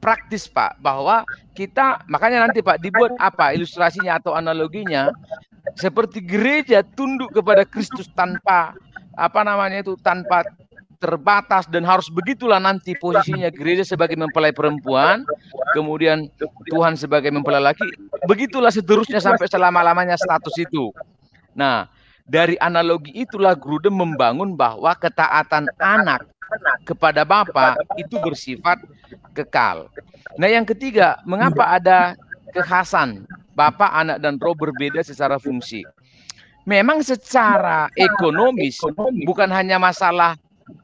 [SPEAKER 2] praktis, Pak, bahwa kita, makanya nanti Pak dibuat apa ilustrasinya atau analoginya seperti gereja tunduk kepada Kristus tanpa tanpa terbatas, dan harus begitulah nanti posisinya gereja sebagai mempelai perempuan, kemudian Tuhan sebagai mempelai laki, begitulah seterusnya sampai selama-lamanya status itu. Nah, dari analogi itulah Grudem membangun bahwa ketaatan anak kepada Bapa itu bersifat kekal. Nah, yang ketiga, mengapa ada kekhasan Bapa, Anak, dan Roh berbeda secara fungsi? Memang secara ekonomis bukan hanya masalah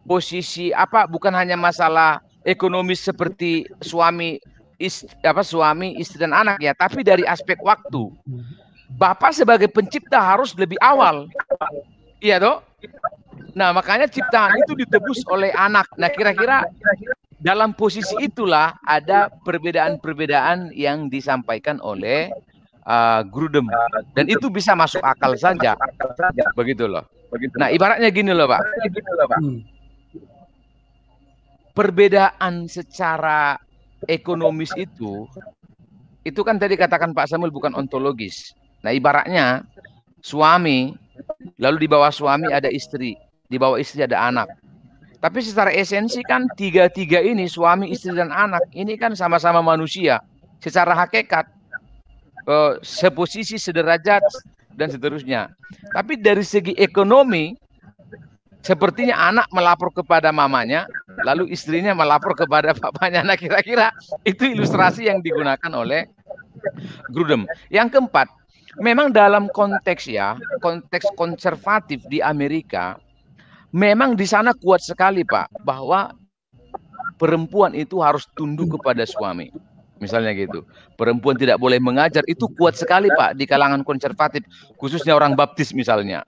[SPEAKER 2] posisi bukan hanya masalah ekonomis seperti suami istri dan anak ya, tapi dari aspek waktu. Bapa sebagai pencipta harus lebih awal. Iya toh? Nah, makanya ciptaan itu ditebus oleh anak. Nah, kira-kira dalam posisi itulah ada perbedaan-perbedaan yang disampaikan oleh Grudem, dan itu bisa masuk akal saja. Begitu loh. Nah, ibaratnya gini loh, Pak. Perbedaan secara ekonomis itu kan tadi katakan Pak Samuel bukan ontologis. Nah, ibaratnya suami, lalu di bawah suami ada istri, di bawah istri ada anak. Tapi secara esensi kan tiga-tiga ini, suami, istri, dan anak, ini kan sama-sama manusia. Secara hakikat, seposisi, sederajat, dan seterusnya. Tapi dari segi ekonomi, sepertinya anak melapor kepada mamanya, lalu istrinya melapor kepada bapaknya. Nah, kira-kira itu ilustrasi yang digunakan oleh Grudem. Yang keempat, memang dalam konteks konservatif di Amerika, memang di sana kuat sekali, Pak, bahwa perempuan itu harus tunduk kepada suami. Misalnya gitu. Perempuan tidak boleh mengajar, itu kuat sekali, Pak, di kalangan konservatif, khususnya orang baptis misalnya.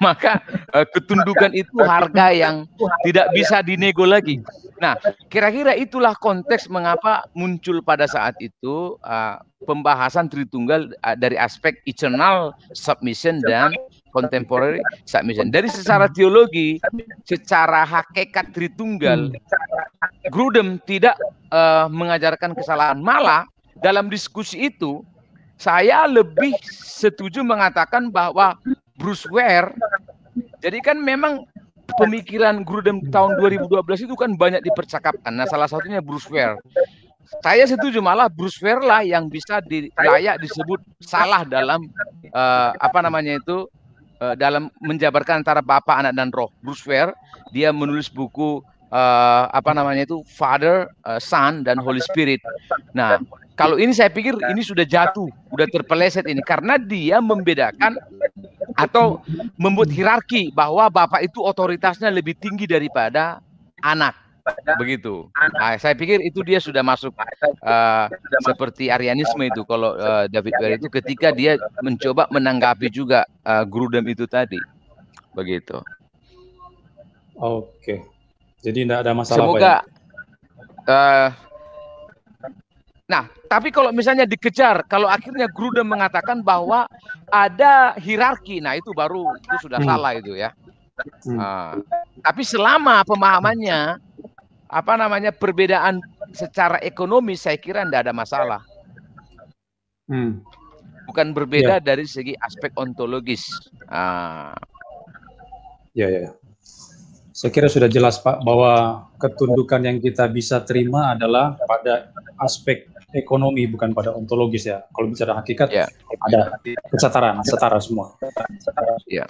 [SPEAKER 2] Maka ketundukan itu harga yang tidak bisa dinego lagi. Nah, kira-kira itulah konteks mengapa muncul pada saat itu pembahasan Tritunggal dari aspek eternal submission dan contemporary submission. Dari secara teologi, secara hakikat Tritunggal, Grudem tidak mengajarkan kesalahan. Malah dalam diskusi itu, saya lebih setuju mengatakan bahwa Bruce Ware, jadi kan memang pemikiran Grudem tahun 2012 itu kan banyak dipercakapkan. Nah, salah satunya Bruce Ware. Saya setuju malah Bruce Ware lah yang bisa layak disebut salah dalam dalam menjabarkan antara Bapa, Anak, dan Roh. Bruce Ware, dia menulis buku Father, Son, dan Holy Spirit. Nah, kalau ini saya pikir ini sudah jatuh, sudah terpeleset ini, karena dia membedakan atau membuat hierarki bahwa Bapak itu otoritasnya lebih tinggi daripada anak, begitu. Nah, saya pikir itu dia sudah masuk seperti Arianisme itu. Kalau David Ware itu ketika dia mencoba menanggapi juga Grudem itu tadi, begitu.
[SPEAKER 1] Oke, jadi tidak ada masalah.
[SPEAKER 2] Semoga. Nah, tapi kalau misalnya dikejar, kalau akhirnya Grudem mengatakan bahwa ada hierarki, nah itu baru itu sudah salah itu ya. Tapi selama pemahamannya perbedaan secara ekonomi, saya kira tidak ada masalah. Bukan berbeda dari segi aspek ontologis.
[SPEAKER 1] Ya. Saya kira sudah jelas Pak bahwa ketundukan yang kita bisa terima adalah pada aspek ekonomi, bukan pada ontologis ya. Kalau bicara hakikat ada kesetaraan, setara semua.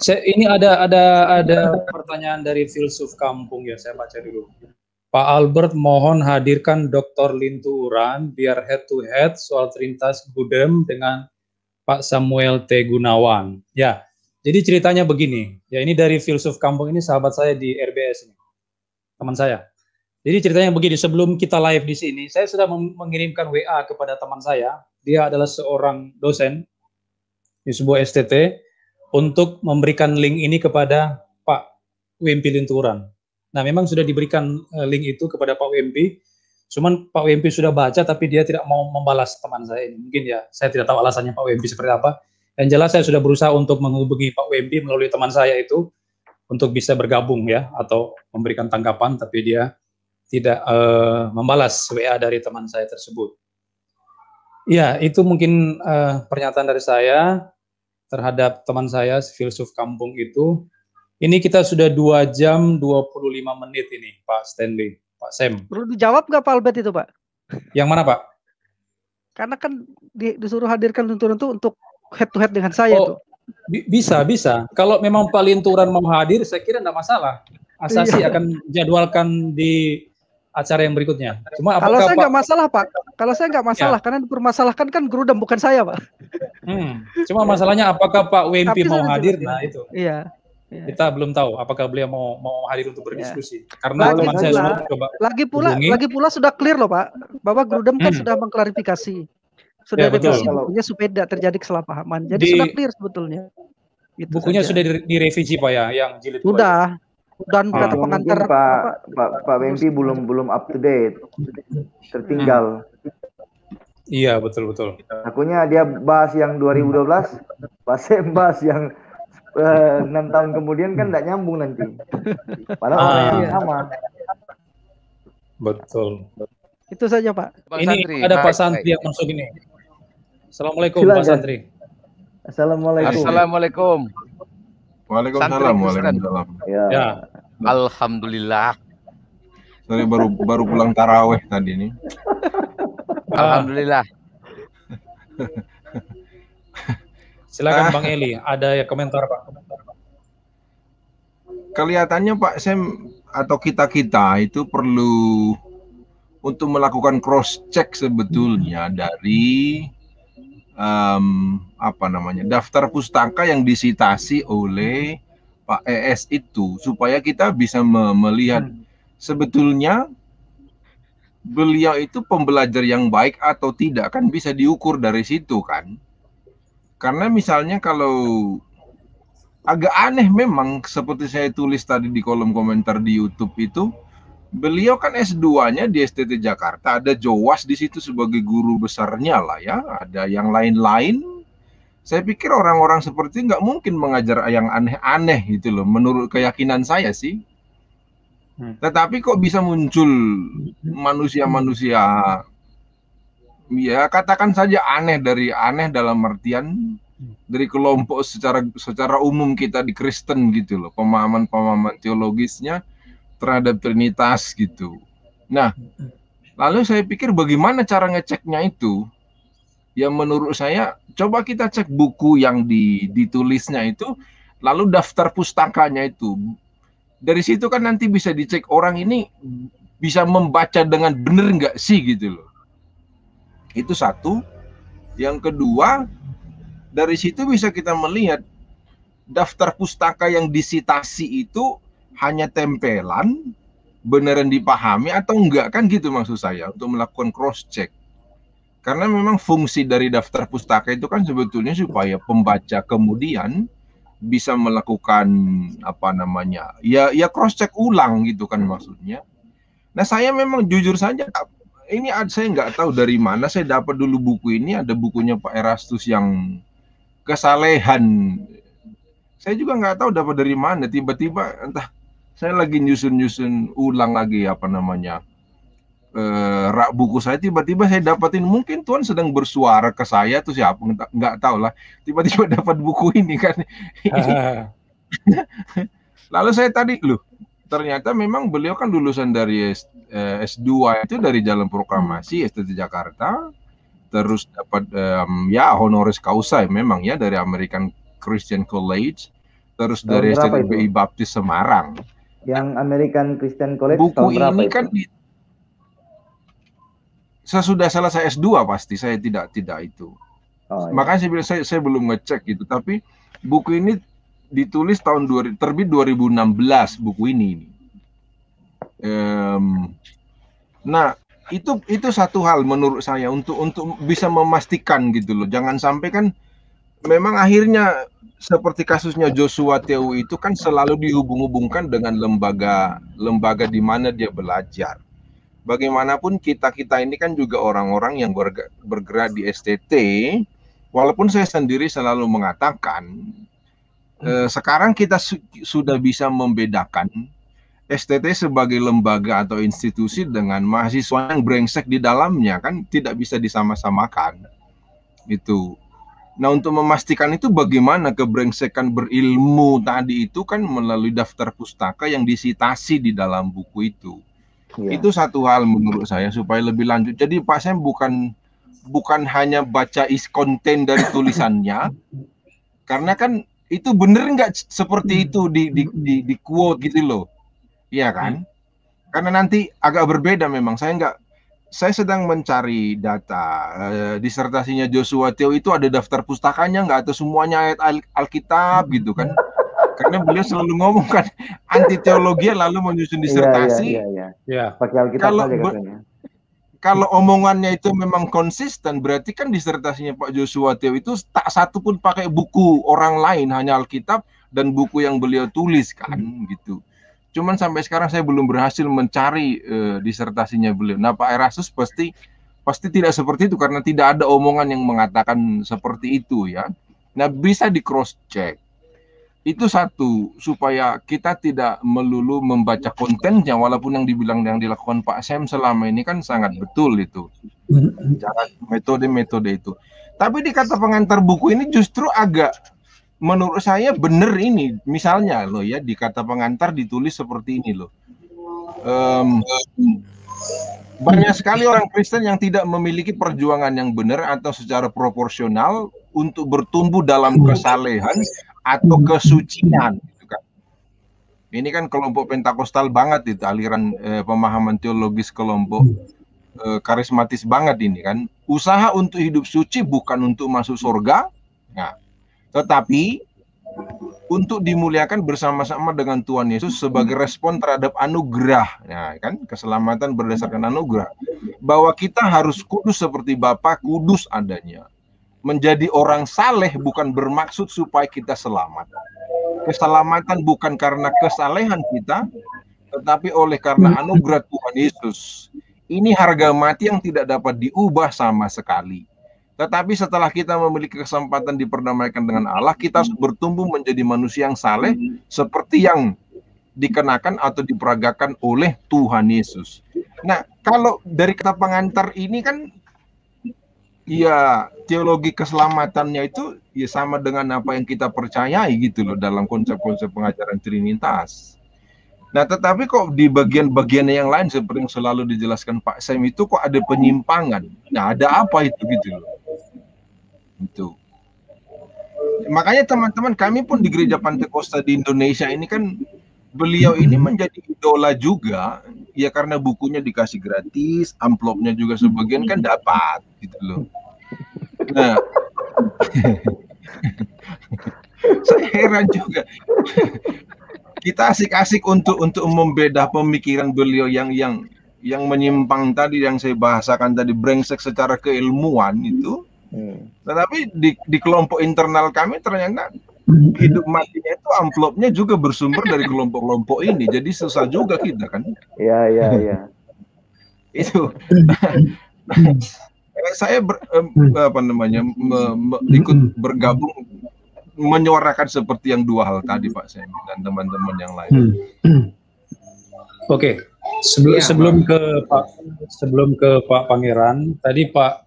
[SPEAKER 1] Ini ada pertanyaan dari filsuf kampung ya, saya baca dulu. Pak Albert mohon hadirkan Dr. Linturan biar head to head soal Trinitas Gudem dengan Pak Samuel T. Gunawan. Ya, jadi ceritanya begini. Ya, ini dari filsuf kampung, ini sahabat saya di RBS ini, teman saya. Jadi ceritanya begini, sebelum kita live di sini, saya sudah mengirimkan WA kepada teman saya. Dia adalah seorang dosen di sebuah STT untuk memberikan link ini kepada Pak Wempi Linturan. Nah, memang sudah diberikan link itu kepada Pak Wempi. Cuman Pak Wempi sudah baca, tapi dia tidak mau membalas teman saya ini. Mungkin ya, saya tidak tahu alasannya Pak Wempi seperti apa. Yang jelas saya sudah berusaha untuk menghubungi Pak Wempi melalui teman saya itu untuk bisa bergabung ya, atau memberikan tanggapan, tapi dia tidak membalas WA dari teman saya tersebut. Ya, itu mungkin pernyataan dari saya terhadap teman saya, filsuf kampung itu. Ini kita sudah 2 jam 25 menit ini, Pak Stanley, Pak Sam.
[SPEAKER 4] Perlu dijawab nggak Pak Albert itu, Pak?
[SPEAKER 1] Yang mana, Pak?
[SPEAKER 4] Karena kan disuruh hadirkan Linturan itu untuk head to head dengan saya tuh.
[SPEAKER 1] Bisa. Kalau memang Pak Linturan mau hadir, saya kira tidak masalah. Asasi akan jadwalkan di acara yang berikutnya. Cuma
[SPEAKER 4] kalau saya nggak masalah, Pak. Kalau saya nggak masalah, karena dipermasalahkan kan Grudem, bukan saya, Pak.
[SPEAKER 1] Cuma masalahnya apakah Pak Wempi mau hadir? Nah itu.
[SPEAKER 4] Iya.
[SPEAKER 1] Kita belum tahu apakah beliau mau hadir untuk berdiskusi. Karena teman saya sudah coba.
[SPEAKER 4] Lagi pula sudah clear loh Pak, bahwa Grudem kan sudah mengklarifikasi, sudah revisi bukunya supaya tidak terjadi kesalahpahaman. Jadi sudah clear sebetulnya. Gitu
[SPEAKER 1] bukunya
[SPEAKER 4] saja.
[SPEAKER 1] Sudah direvisi Pak ya, yang jilid 2.
[SPEAKER 4] Sudah. Dan kata pengantar
[SPEAKER 3] Pak Wempi belum up to date, tertinggal.
[SPEAKER 1] Iya betul.
[SPEAKER 3] Akunya dia bahas yang 2012, Pak Sem bahas yang 6 tahun kemudian kan tidak nyambung nanti. Padahal orang yang sama.
[SPEAKER 1] Betul.
[SPEAKER 4] Itu saja Pak.
[SPEAKER 1] Ini Santri, ada Pak Santri yang masuk ini. Assalamualaikum Pak Santri.
[SPEAKER 2] Assalamualaikum.
[SPEAKER 5] Waalaikumsalam.
[SPEAKER 1] Ya.
[SPEAKER 2] Alhamdulillah.
[SPEAKER 5] Saya baru pulang taraweh tadi nih.
[SPEAKER 2] Alhamdulillah.
[SPEAKER 1] Silakan Bang Eli, ada ya komentar Pak?
[SPEAKER 5] Kelihatannya Pak Sam atau kita itu perlu untuk melakukan cross check sebetulnya dari daftar pustaka yang disitasi oleh Pak ES itu, supaya kita bisa melihat sebetulnya beliau itu pembelajar yang baik atau tidak, kan bisa diukur dari situ kan. Karena misalnya kalau agak aneh memang, seperti saya tulis tadi di kolom komentar di YouTube itu, beliau kan S2-nya di STT Jakarta, ada Jowas di situ sebagai guru besarnya lah ya, ada yang lain-lain. Saya pikir orang-orang seperti nggak mungkin mengajar yang aneh-aneh gitu loh, menurut keyakinan saya sih. Tetapi kok bisa muncul manusia-manusia, ya katakan saja aneh dalam artian dari kelompok secara umum kita di Kristen gitu loh, pemahaman teologisnya terhadap Trinitas gitu. Nah, lalu saya pikir bagaimana cara ngeceknya itu? Ya menurut saya, coba kita cek buku yang ditulisnya itu, lalu daftar pustakanya itu. Dari situ kan nanti bisa dicek orang ini bisa membaca dengan benar nggak sih gitu loh. Itu satu. Yang kedua, dari situ bisa kita melihat daftar pustaka yang disitasi itu hanya tempelan, beneran dipahami atau enggak, kan gitu maksud saya, untuk melakukan cross check. Karena memang fungsi dari daftar pustaka itu kan sebetulnya supaya pembaca kemudian bisa melakukan ya cross check ulang gitu kan maksudnya. Nah saya memang jujur saja ini saya nggak tahu dari mana saya dapat dulu buku ini, ada bukunya Pak Erastus yang Kesalehan. Saya juga nggak tahu dapat dari mana, tiba-tiba entah saya lagi nyusun ulang lagi rak buku saya, tiba-tiba saya dapatin, mungkin Tuhan sedang bersuara ke saya tuh siapa, nggak tahu lah, tiba-tiba dapat buku ini kan. Lalu saya tadi, loh, ternyata memang beliau kan lulusan dari S2 itu dari Jalan Proklamasi STT Jakarta, terus dapat ya honoris causa memang ya dari American Christian College, terus dari STTBI Baptis Semarang.
[SPEAKER 3] Yang American Christian College
[SPEAKER 5] buku
[SPEAKER 3] tahun berapa
[SPEAKER 5] ini
[SPEAKER 3] itu?
[SPEAKER 5] Kan sesudah selesai S2 pasti, saya tidak itu. Makanya saya bilang saya belum ngecek gitu, tapi buku ini ditulis tahun terbit 2016 buku ini. Nah, itu satu hal menurut saya untuk bisa memastikan gitu loh. Jangan sampai kan memang akhirnya seperti kasusnya Joshua Teu itu kan selalu dihubung-hubungkan dengan lembaga di mana dia belajar. Bagaimanapun kita ini kan juga orang-orang yang bergerak di STT, walaupun saya sendiri selalu mengatakan sekarang kita sudah bisa membedakan STT sebagai lembaga atau institusi dengan mahasiswa yang brengsek di dalamnya, kan tidak bisa disama-samakan itu. Nah, untuk memastikan itu bagaimana kebrengsekan berilmu tadi itu kan melalui daftar pustaka yang disitasi di dalam buku itu. Itu satu hal menurut saya supaya lebih lanjut. Jadi Pak Sam bukan hanya baca konten dari tulisannya, karena kan itu bener nggak seperti itu di quote gitu loh, iya kan? Karena nanti agak berbeda memang. Saya sedang mencari data disertasinya Joshua Teu itu ada daftar pustakanya nggak, atau semuanya ayat Alkitab gitu kan? Karena beliau selalu ngomong kan anti teologi lalu menyusun disertasi.
[SPEAKER 3] Iya. Pakai Alkitab saja katanya.
[SPEAKER 5] Kalau omongannya itu memang konsisten, berarti kan disertasinya Pak Joshua Teu itu tak satu pun pakai buku orang lain, hanya Alkitab dan buku yang beliau tulis kan gitu. Cuman sampai sekarang saya belum berhasil mencari disertasinya beliau. Nah, Pak Erastus pasti tidak seperti itu karena tidak ada omongan yang mengatakan seperti itu ya. Nah, bisa di cross check. Itu satu, supaya kita tidak melulu membaca kontennya, walaupun yang dilakukan Pak Sam selama ini kan sangat betul itu. Cara metode itu. Tapi di kata pengantar buku ini justru agak, menurut saya benar ini. Misalnya loh ya, di kata pengantar ditulis seperti ini loh. Banyak sekali orang Kristen yang tidak memiliki perjuangan yang benar atau secara proporsional untuk bertumbuh dalam kesalehan atau kesucian gitu kan. Ini kan kelompok Pentakostal banget itu, aliran pemahaman teologis kelompok karismatis banget ini kan. Usaha untuk hidup suci bukan untuk masuk surga, nah, tetapi untuk dimuliakan bersama-sama dengan Tuhan Yesus sebagai respon terhadap anugerah. Nah, kan keselamatan berdasarkan anugerah. Bahwa kita harus kudus seperti Bapa kudus adanya. Menjadi orang saleh bukan bermaksud supaya kita selamat. Keselamatan bukan karena kesalehan kita, tetapi oleh karena anugerah Tuhan Yesus. Ini harga mati yang tidak dapat diubah sama sekali. Tetapi setelah kita memiliki kesempatan diperdamaikan dengan Allah, kita harus bertumbuh menjadi manusia yang saleh seperti yang dikenakan atau diperagakan oleh Tuhan Yesus. Nah, kalau dari kata pengantar ini kan ya teologi keselamatannya itu ya sama dengan apa yang kita percayai gitu loh dalam konsep-konsep pengajaran Trinitas. Nah, tetapi kok di bagian-bagian yang lain seperti yang selalu dijelaskan Pak Sam itu kok ada penyimpangan. Nah, ada apa itu gitu loh. Itu. Makanya teman-teman kami pun di Gereja Pantekosta di Indonesia ini kan beliau ini menjadi idola juga ya karena bukunya dikasih gratis, amplopnya juga sebagian kan dapat gitu loh. Nah, saya heran juga. Kita asik-asik untuk membedah pemikiran beliau yang menyimpang tadi yang saya bahasakan tadi, brengsek secara keilmuan itu. Tetapi di kelompok internal kami ternyata hidup matinya itu amplopnya juga bersumber dari kelompok-kelompok ini. Jadi susah juga kita kan.
[SPEAKER 3] Iya.
[SPEAKER 5] Itu. Saya ikut bergabung menyuarakan seperti yang dua hal tadi Pak Sam dan teman-teman yang lain.
[SPEAKER 1] Oke. Sebelum ke Pak Pangeran, tadi Pak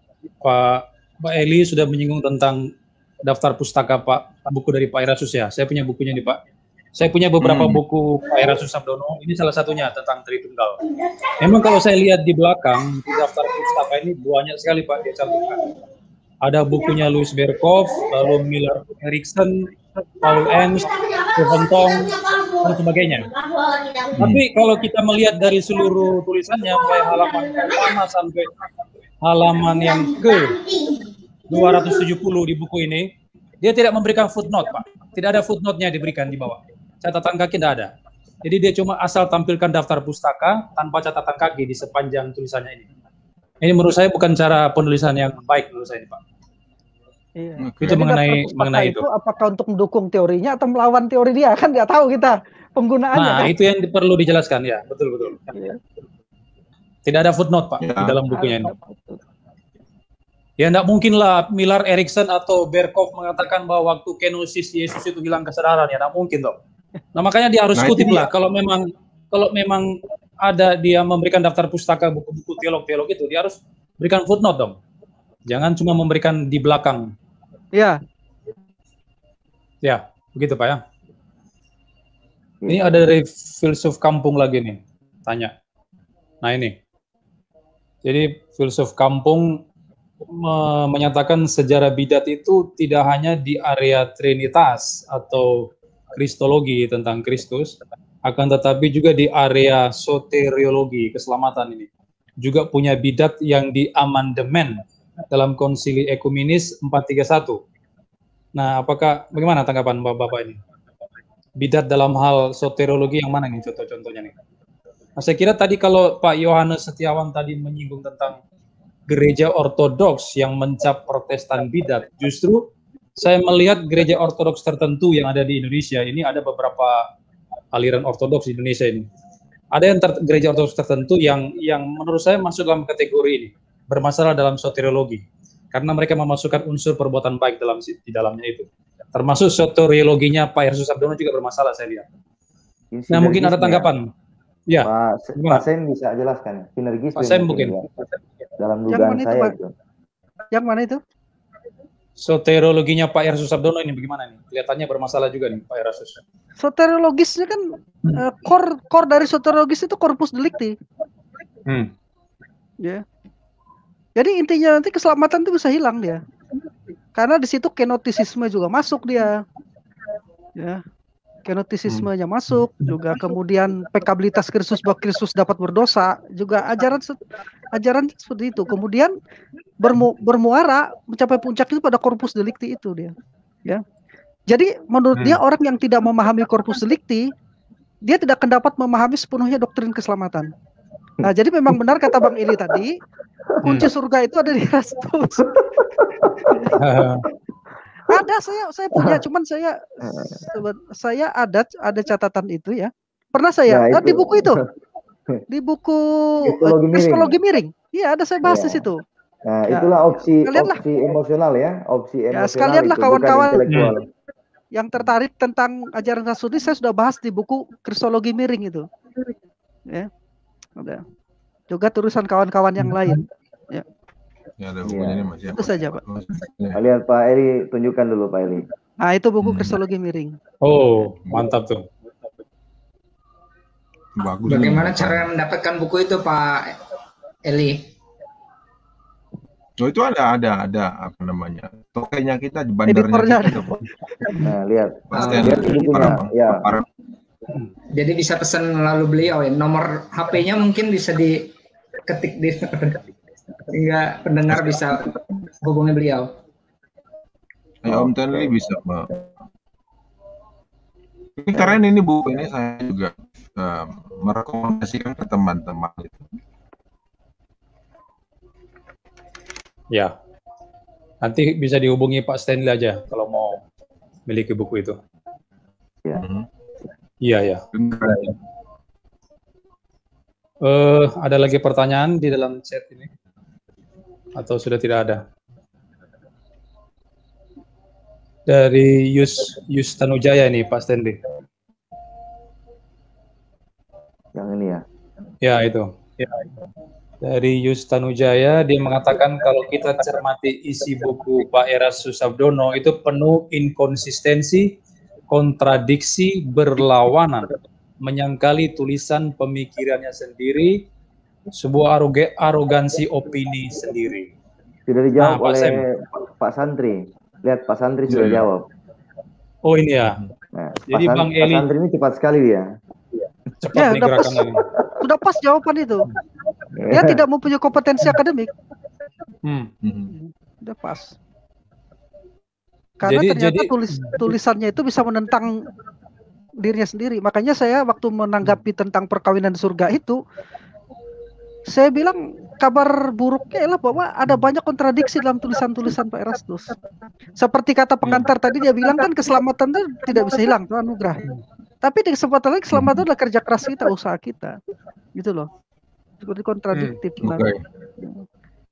[SPEAKER 1] Eli sudah menyinggung tentang daftar pustaka buku dari Pak Erasus ya. Saya punya bukunya nih Pak. Saya punya beberapa buku Pak Erasus Sabdono. Ini salah satunya tentang Tritunggal. Memang kalau saya lihat di belakang di daftar pustaka ini banyak sekali Pak dia cantumkan. Ada bukunya Louis Berkhof, lalu Miller Erikson, Paul Enns, Stephen Tong, dan sebagainya. Tapi kalau kita melihat dari seluruh tulisannya, mulai halaman pertama sampai halaman yang ke 270 di buku ini, dia tidak memberikan footnote, Pak. Tidak ada footnote-nya diberikan di bawah. Catatan kaki tidak ada. Jadi dia cuma asal tampilkan daftar pustaka tanpa catatan kaki di sepanjang tulisannya ini. Ini menurut saya bukan cara penulisan yang baik menurut saya, Pak.
[SPEAKER 4] Iya.
[SPEAKER 1] Itu mengenai itu.
[SPEAKER 4] Apakah untuk mendukung teorinya atau melawan teori dia? Kan nggak tahu kita penggunaannya.
[SPEAKER 1] Nah, kan? Itu yang perlu dijelaskan ya, betul. Iya. Tidak ada footnote Pak di dalam bukunya ini. Ya tidak mungkin lah Miller Erikson atau Berkhof mengatakan bahwa waktu kenosis Yesus itu hilang kesadaran, ya tidak mungkin toh. Nah makanya dia harus kutip lah. Kalau memang ada dia memberikan daftar pustaka buku-buku teolog itu, dia harus berikan footnote dong. Jangan cuma memberikan di belakang.
[SPEAKER 4] Iya.
[SPEAKER 1] Ya, begitu Pak ya. Ini ada dari filsuf kampung lagi nih, tanya. Nah ini. Jadi filsuf kampung menyatakan sejarah bidat itu tidak hanya di area trinitas atau kristologi tentang Kristus, akan tetapi juga di area soteriologi, keselamatan ini. Juga punya bidat yang di amandemen dalam konsili ekumenis 431. Nah, bagaimana tanggapan Bapak ini? Bidat dalam hal soteriologi yang mana nih contoh-contohnya nih? Nah, saya kira tadi kalau Pak Yohanes Setiawan tadi menyinggung tentang gereja ortodoks yang mencap Protestan bidat, justru saya melihat gereja ortodoks tertentu yang ada di Indonesia ini, ada beberapa aliran ortodoks di Indonesia ini. Ada yang gereja ortodoks tertentu yang menurut saya masuk dalam kategori ini, bermasalah dalam soteriologi, karena mereka memasukkan unsur perbuatan baik di dalamnya itu. Termasuk soteriologinya Pak Erasus Sabdono juga bermasalah saya lihat. Nah mungkin ada tanggapan. Ya.
[SPEAKER 3] Pak Sen bisa jelaskan. Sinergis.
[SPEAKER 1] Pak Sen mungkin.
[SPEAKER 3] Dalam dugaan saya itu.
[SPEAKER 4] Yang mana itu?
[SPEAKER 1] Soteriologinya Pak Erasus Sabdono ini bagaimana nih? Kelihatannya bermasalah juga nih Pak Erasus.
[SPEAKER 4] Soteriologisnya kan core dari soteriologis itu corpus delicti. Ya. Jadi intinya nanti keselamatan itu bisa hilang dia. Karena di situ kenotisisme juga masuk dia. Ya. Kenotisismenya masuk, juga kemudian pekabilitas Kristus bahwa Kristus dapat berdosa, juga ajaran seperti itu. Kemudian bermuara mencapai puncak itu pada corpus delicti itu dia. Ya. Jadi menurut dia orang yang tidak memahami corpus delicti, dia tidak akan dapat memahami sepenuhnya doktrin keselamatan. Nah, jadi memang benar kata Bang Eli tadi, kunci surga itu ada di Erastus. Ada saya punya, cuman saya ada catatan itu ya. Pernah saya di buku itu. Di buku Kristologi Miring. Iya, ada saya bahas di situ.
[SPEAKER 3] Nah, itulah opsi emosional ya, opsi emosional.
[SPEAKER 4] Sekalianlah kawan-kawan yang tertarik tentang ajaran Rasul ini, saya sudah bahas di buku Kristologi Miring itu. Ya. Udah. Juga tulisan kawan-kawan yang lain. Ya.
[SPEAKER 5] Ya, ada bukunya ini Mas.
[SPEAKER 4] Itu saja, Pak.
[SPEAKER 3] Lihat Pak Eli, tunjukkan dulu Pak Eli.
[SPEAKER 4] Nah, itu buku Kristologi Miring.
[SPEAKER 1] Oh, mantap tuh.
[SPEAKER 5] Bagus.
[SPEAKER 6] Bagaimana cara mendapatkan buku itu, Pak Eli?
[SPEAKER 5] Oh, itu ada apa namanya? Tokenya kita di bandarnya kita.
[SPEAKER 3] Nah, lihat.
[SPEAKER 5] Lihat bukunya. Ya.
[SPEAKER 6] Jadi bisa pesan melalui beliau ya. Nomor HP-nya mungkin bisa diketik di sehingga pendengar bisa hubungi beliau.
[SPEAKER 5] Om Tenli bisa, Pak. Ini keren ini buku ini, saya juga merekomendasikan ke teman-teman itu.
[SPEAKER 1] Ya, nanti bisa dihubungi Pak Stanley aja kalau mau miliki buku itu.
[SPEAKER 3] Ya.
[SPEAKER 1] Iya. Ada lagi pertanyaan di dalam chat ini? Atau sudah tidak ada? Dari Yus Tanujaya ini, Pak Stanley.
[SPEAKER 3] Yang ini ya.
[SPEAKER 1] Ya itu. Dari Yustanujaya dia mengatakan kalau kita cermati isi buku Pak Erastus Sabdono itu penuh inkonsistensi, kontradiksi, berlawanan, menyangkali tulisan pemikirannya sendiri, sebuah arogansi opini sendiri.
[SPEAKER 3] Sudah dijawab
[SPEAKER 1] Pak
[SPEAKER 3] oleh
[SPEAKER 1] Sam.
[SPEAKER 3] Pak Santri. Lihat Pak Santri sudah jawab.
[SPEAKER 1] Oh ini ya.
[SPEAKER 3] Nah,
[SPEAKER 1] Jadi Bang
[SPEAKER 3] Pak
[SPEAKER 1] Eli
[SPEAKER 3] Santri ini cepat sekali dia.
[SPEAKER 1] cepat
[SPEAKER 4] Ya,
[SPEAKER 1] nih
[SPEAKER 4] udah pas.
[SPEAKER 1] gerakan ini.
[SPEAKER 4] Sudah pas jawaban itu. Dia tidak mempunyai kompetensi akademik. Udah pas. Karena ternyata tulisannya itu bisa menentang dirinya sendiri. Makanya saya waktu menanggapi tentang perkawinan surga itu, saya bilang kabar buruknya adalah bahwa ada banyak kontradiksi dalam tulisan-tulisan Pak Erastus. Seperti kata pengantar tadi dia bilang kan keselamatan itu tidak bisa hilang, itu anugerah. Tapi di kesempatan lain keselamatan adalah kerja keras kita, usaha kita. Gitu loh. Seperti kontradiktif.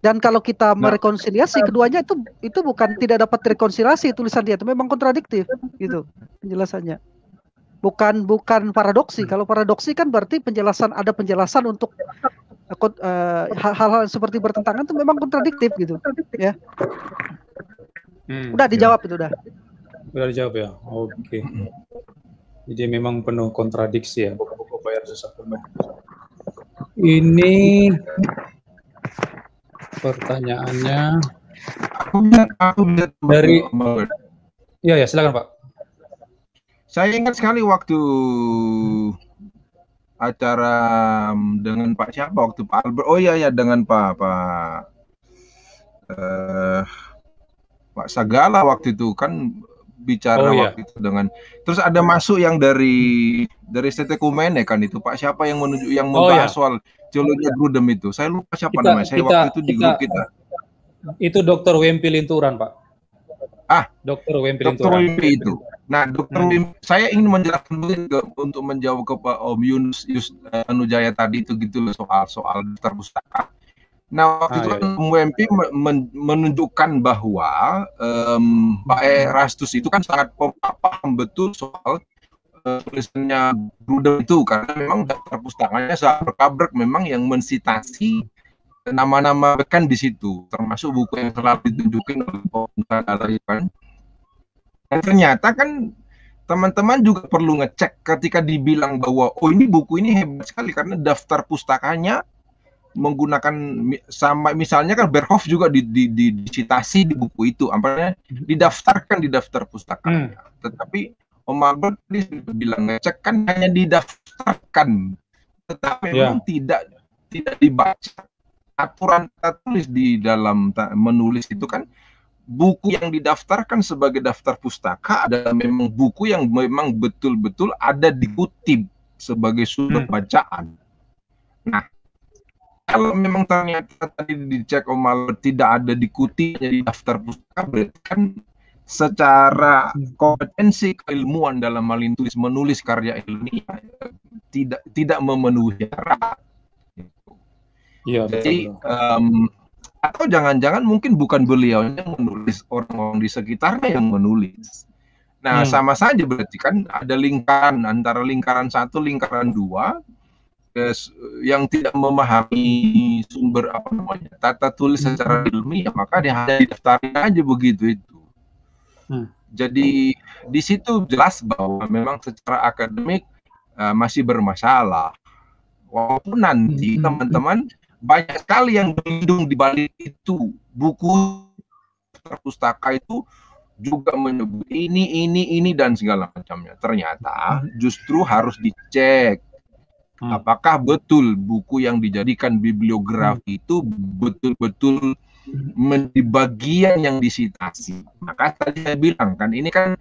[SPEAKER 4] Dan kalau kita merekonsiliasi keduanya itu bukan tidak dapat rekonsiliasi tulisan dia, itu memang kontradiktif gitu penjelasannya. Bukan paradoksi. Kalau paradoksi kan berarti ada penjelasan untuk hal-hal seperti bertentangan itu memang kontradiktif gitu ya. Udah dijawab itu udah.
[SPEAKER 1] Udah dijawab ya. Oke. Jadi memang penuh kontradiksi ya buku-buku Pak Erastus Sabdono. Ini pertanyaannya dari ya silakan Pak.
[SPEAKER 5] Saya ingat sekali waktu acara dengan Pak siapa waktu Pak Albert. Oh iya ya dengan Pak Sagala waktu itu kan bicara waktu itu dengan terus ada masuk yang dari STT Kumene kan itu Pak siapa yang membahas soal teologi Grudem itu. Saya lupa siapa namanya. Saya waktu itu di grup kita.
[SPEAKER 1] Itu Dr. Wempi Linturan, Pak. Dr. Wempi Linturan.
[SPEAKER 5] Itu. Nah, Dr. Wempi, saya ingin menjelaskan untuk menjawab ke Pak Om Yunus Anujaya tadi itu gitu loh soal daftar pustaka. Nah, waktu itu Wempi menunjukkan bahwa Pak Erastus itu kan sangat paham betul soal tulisannya Grudem itu karena memang daftar pustakanya sangat berkabrek memang yang mensitasi nama-nama kan di situ termasuk buku yang selalu ditunjukin oleh Pak kan. Dan ternyata kan teman-teman juga perlu ngecek ketika dibilang bahwa oh ini buku ini hebat sekali karena daftar pustakanya menggunakan sama misalnya kan Berkhof juga dicitasi di buku itu, apalagi didaftarkan di daftar pustakanya. Tetapi Om Albert bilang ngecek kan hanya didaftarkan, tetapi memang tidak dibaca aturan tulis di dalam menulis itu kan buku yang didaftarkan sebagai daftar pustaka adalah memang buku yang memang betul-betul ada dikutip sebagai sumber bacaan. Nah, kalau memang ternyata tadi dicek Om Albert tidak ada dikutipnya di daftar pustaka, berarti kan secara kompetensi keilmuan dalam hal menulis karya ilmiah tidak memenuhi syarat. Jadi atau jangan-jangan mungkin bukan beliau yang menulis, orang-orang di sekitarnya yang menulis. Nah, sama saja berarti kan ada lingkaran antara lingkaran 1, lingkaran 2 yang tidak memahami sumber tata tulis secara ilmiah, maka dia hanya didaftarin aja begitu itu. Jadi di situ jelas bahwa memang secara akademik masih bermasalah. Walaupun nanti teman-teman banyak sekali yang berlindung di balik itu, buku pustaka itu juga menyebut ini dan segala macamnya. Ternyata justru harus dicek apakah betul buku yang dijadikan bibliografi itu betul-betul di bagian yang disitasi. Maka tadi saya bilang kan ini kan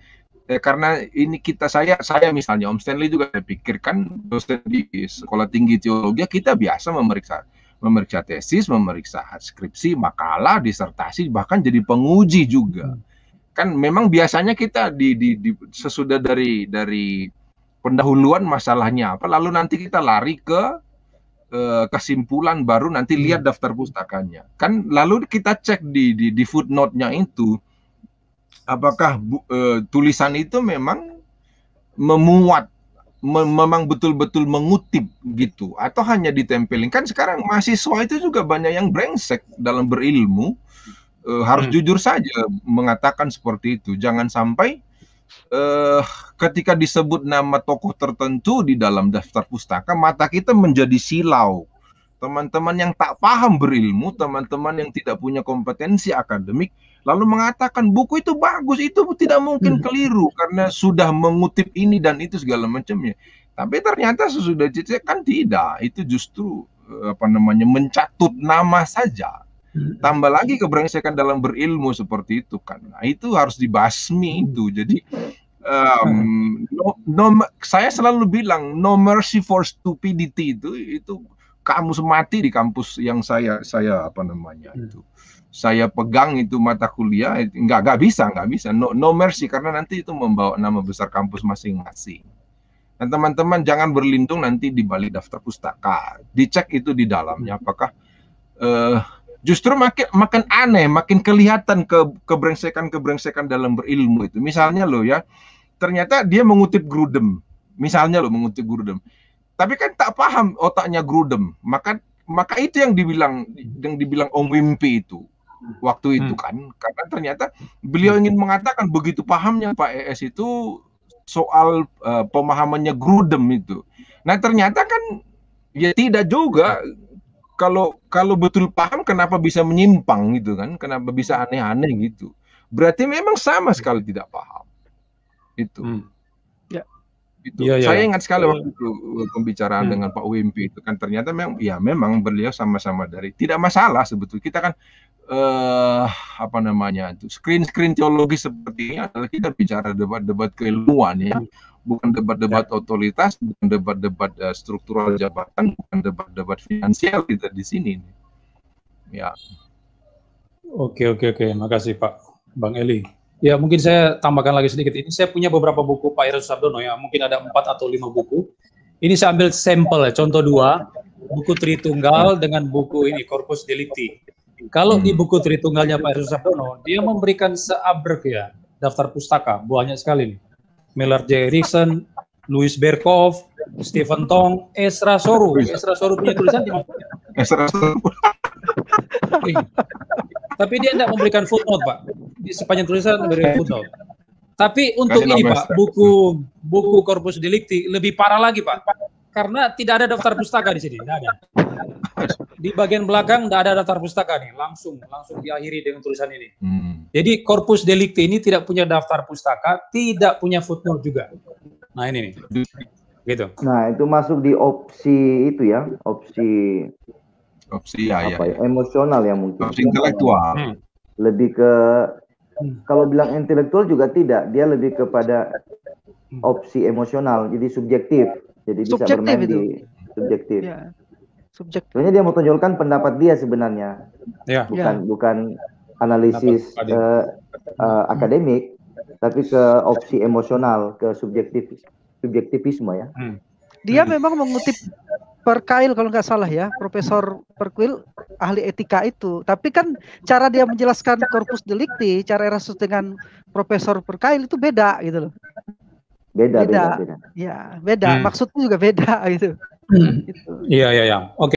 [SPEAKER 5] karena ini saya misalnya Om Stanley juga saya pikirkan dosen di Sekolah Tinggi Teologi kita biasa memeriksa tesis, memeriksa skripsi, makalah, disertasi, bahkan jadi penguji juga. Kan memang biasanya kita sesudah dari pendahuluan masalahnya apa, lalu nanti kita lari ke kesimpulan baru nanti lihat daftar pustakanya. Kan lalu kita cek di footnote-nya itu apakah tulisan itu memang memuat memang betul-betul mengutip gitu, atau hanya ditempelin. Kan sekarang mahasiswa itu juga banyak yang brengsek dalam berilmu. Harus jujur saja mengatakan seperti itu. Jangan sampai ketika disebut nama tokoh tertentu di dalam daftar pustaka, mata kita menjadi silau. Teman-teman yang tak paham berilmu, teman-teman yang tidak punya kompetensi akademik, lalu mengatakan buku itu bagus, itu tidak mungkin keliru karena sudah mengutip ini dan itu segala macamnya. Tapi ternyata sesudah dicek kan tidak, itu justru mencatut nama saja. Tambah lagi kebrengsekan dalam berilmu seperti itu kan. Nah, itu harus dibasmi itu. Jadi saya selalu bilang no mercy for stupidity itu kamus mati di kampus yang saya itu saya pegang itu mata kuliah, nggak bisa no mercy, karena nanti itu membawa nama besar kampus masing-masing. Dan teman-teman jangan berlindung nanti di balik daftar pustaka, dicek itu di dalamnya apakah justru makin aneh, makin kelihatan kebrengsekan dalam berilmu itu. Misalnya loh ya, ternyata dia mengutip Grudem, tapi kan tak paham otaknya Grudem, maka itu yang dibilang Om Wimpi itu waktu itu kan, karena ternyata beliau ingin mengatakan begitu pahamnya Pak ES itu soal pemahamannya Grudem itu. Nah ternyata kan ya tidak juga. Kalau betul paham, kenapa bisa menyimpang gitu kan? Kenapa bisa aneh-aneh gitu? Berarti memang sama sekali tidak paham. Itu. Gitu. Saya ingat sekali waktu itu pembicaraan dengan Pak Wimpi itu kan, ternyata memang beliau sama-sama dari, tidak masalah sebetulnya. Kita kan screen teologi seperti ini adalah kita bicara debat-debat keilmuan ya, bukan debat-debat otoritas, bukan debat-debat struktural jabatan, bukan debat-debat finansial kita di sini. Ya.
[SPEAKER 1] Oke. Makasih Pak Bang Eli. Ya mungkin saya tambahkan lagi sedikit. Ini saya punya beberapa buku Pak Erastus Sabdono ya, mungkin ada 4 atau 5 buku. Ini saya ambil sampel ya, contoh 2, buku Tritunggal dengan buku ini Corpus Delicti. Kalau di buku Tritunggalnya Pak Erastus Sabdono, dia memberikan seabrek ya daftar pustaka, banyak sekali nih. Millard J. Erickson, Louis Berkhoff, Stephen Tong, Ezra Soru. Ezra Soru punya tulisan di mana?
[SPEAKER 5] Ezra Soru.
[SPEAKER 1] Tapi dia tidak memberikan footnote Pak. Di sepanjang tulisan memberikan footnote. Tapi untuk ini Pak, buku Corpus Delicti lebih parah lagi Pak. Karena tidak ada daftar pustaka di sini, tidak ada. Di bagian belakang tidak ada daftar pustaka nih, langsung diakhiri dengan tulisan ini. Jadi Corpus Delicti ini tidak punya daftar pustaka, tidak punya footnote juga. Nah ini nih, gitu.
[SPEAKER 3] Nah itu masuk di opsi itu ya, opsi emosional ya mungkin.
[SPEAKER 5] Opsi intelektual.
[SPEAKER 3] Lebih ke, kalau bilang intelektual juga tidak, dia lebih kepada opsi emosional, jadi subjektif. Jadi bisa bermain di subjektif. Ya. Sebenarnya dia mau tonjolkan pendapat dia sebenarnya, bukan analisis akademik, tapi ke opsi emosional, ke subjektivisme ya.
[SPEAKER 4] Dia memang mengutip Perkail kalau nggak salah ya, Profesor Perquil ahli etika itu. Tapi kan cara dia menjelaskan Corpus Delicti, cara Erastus dengan Profesor Perkail itu beda gitu loh. Beda. Ya, beda. Maksudnya juga beda gitu.
[SPEAKER 1] Iya. Oke.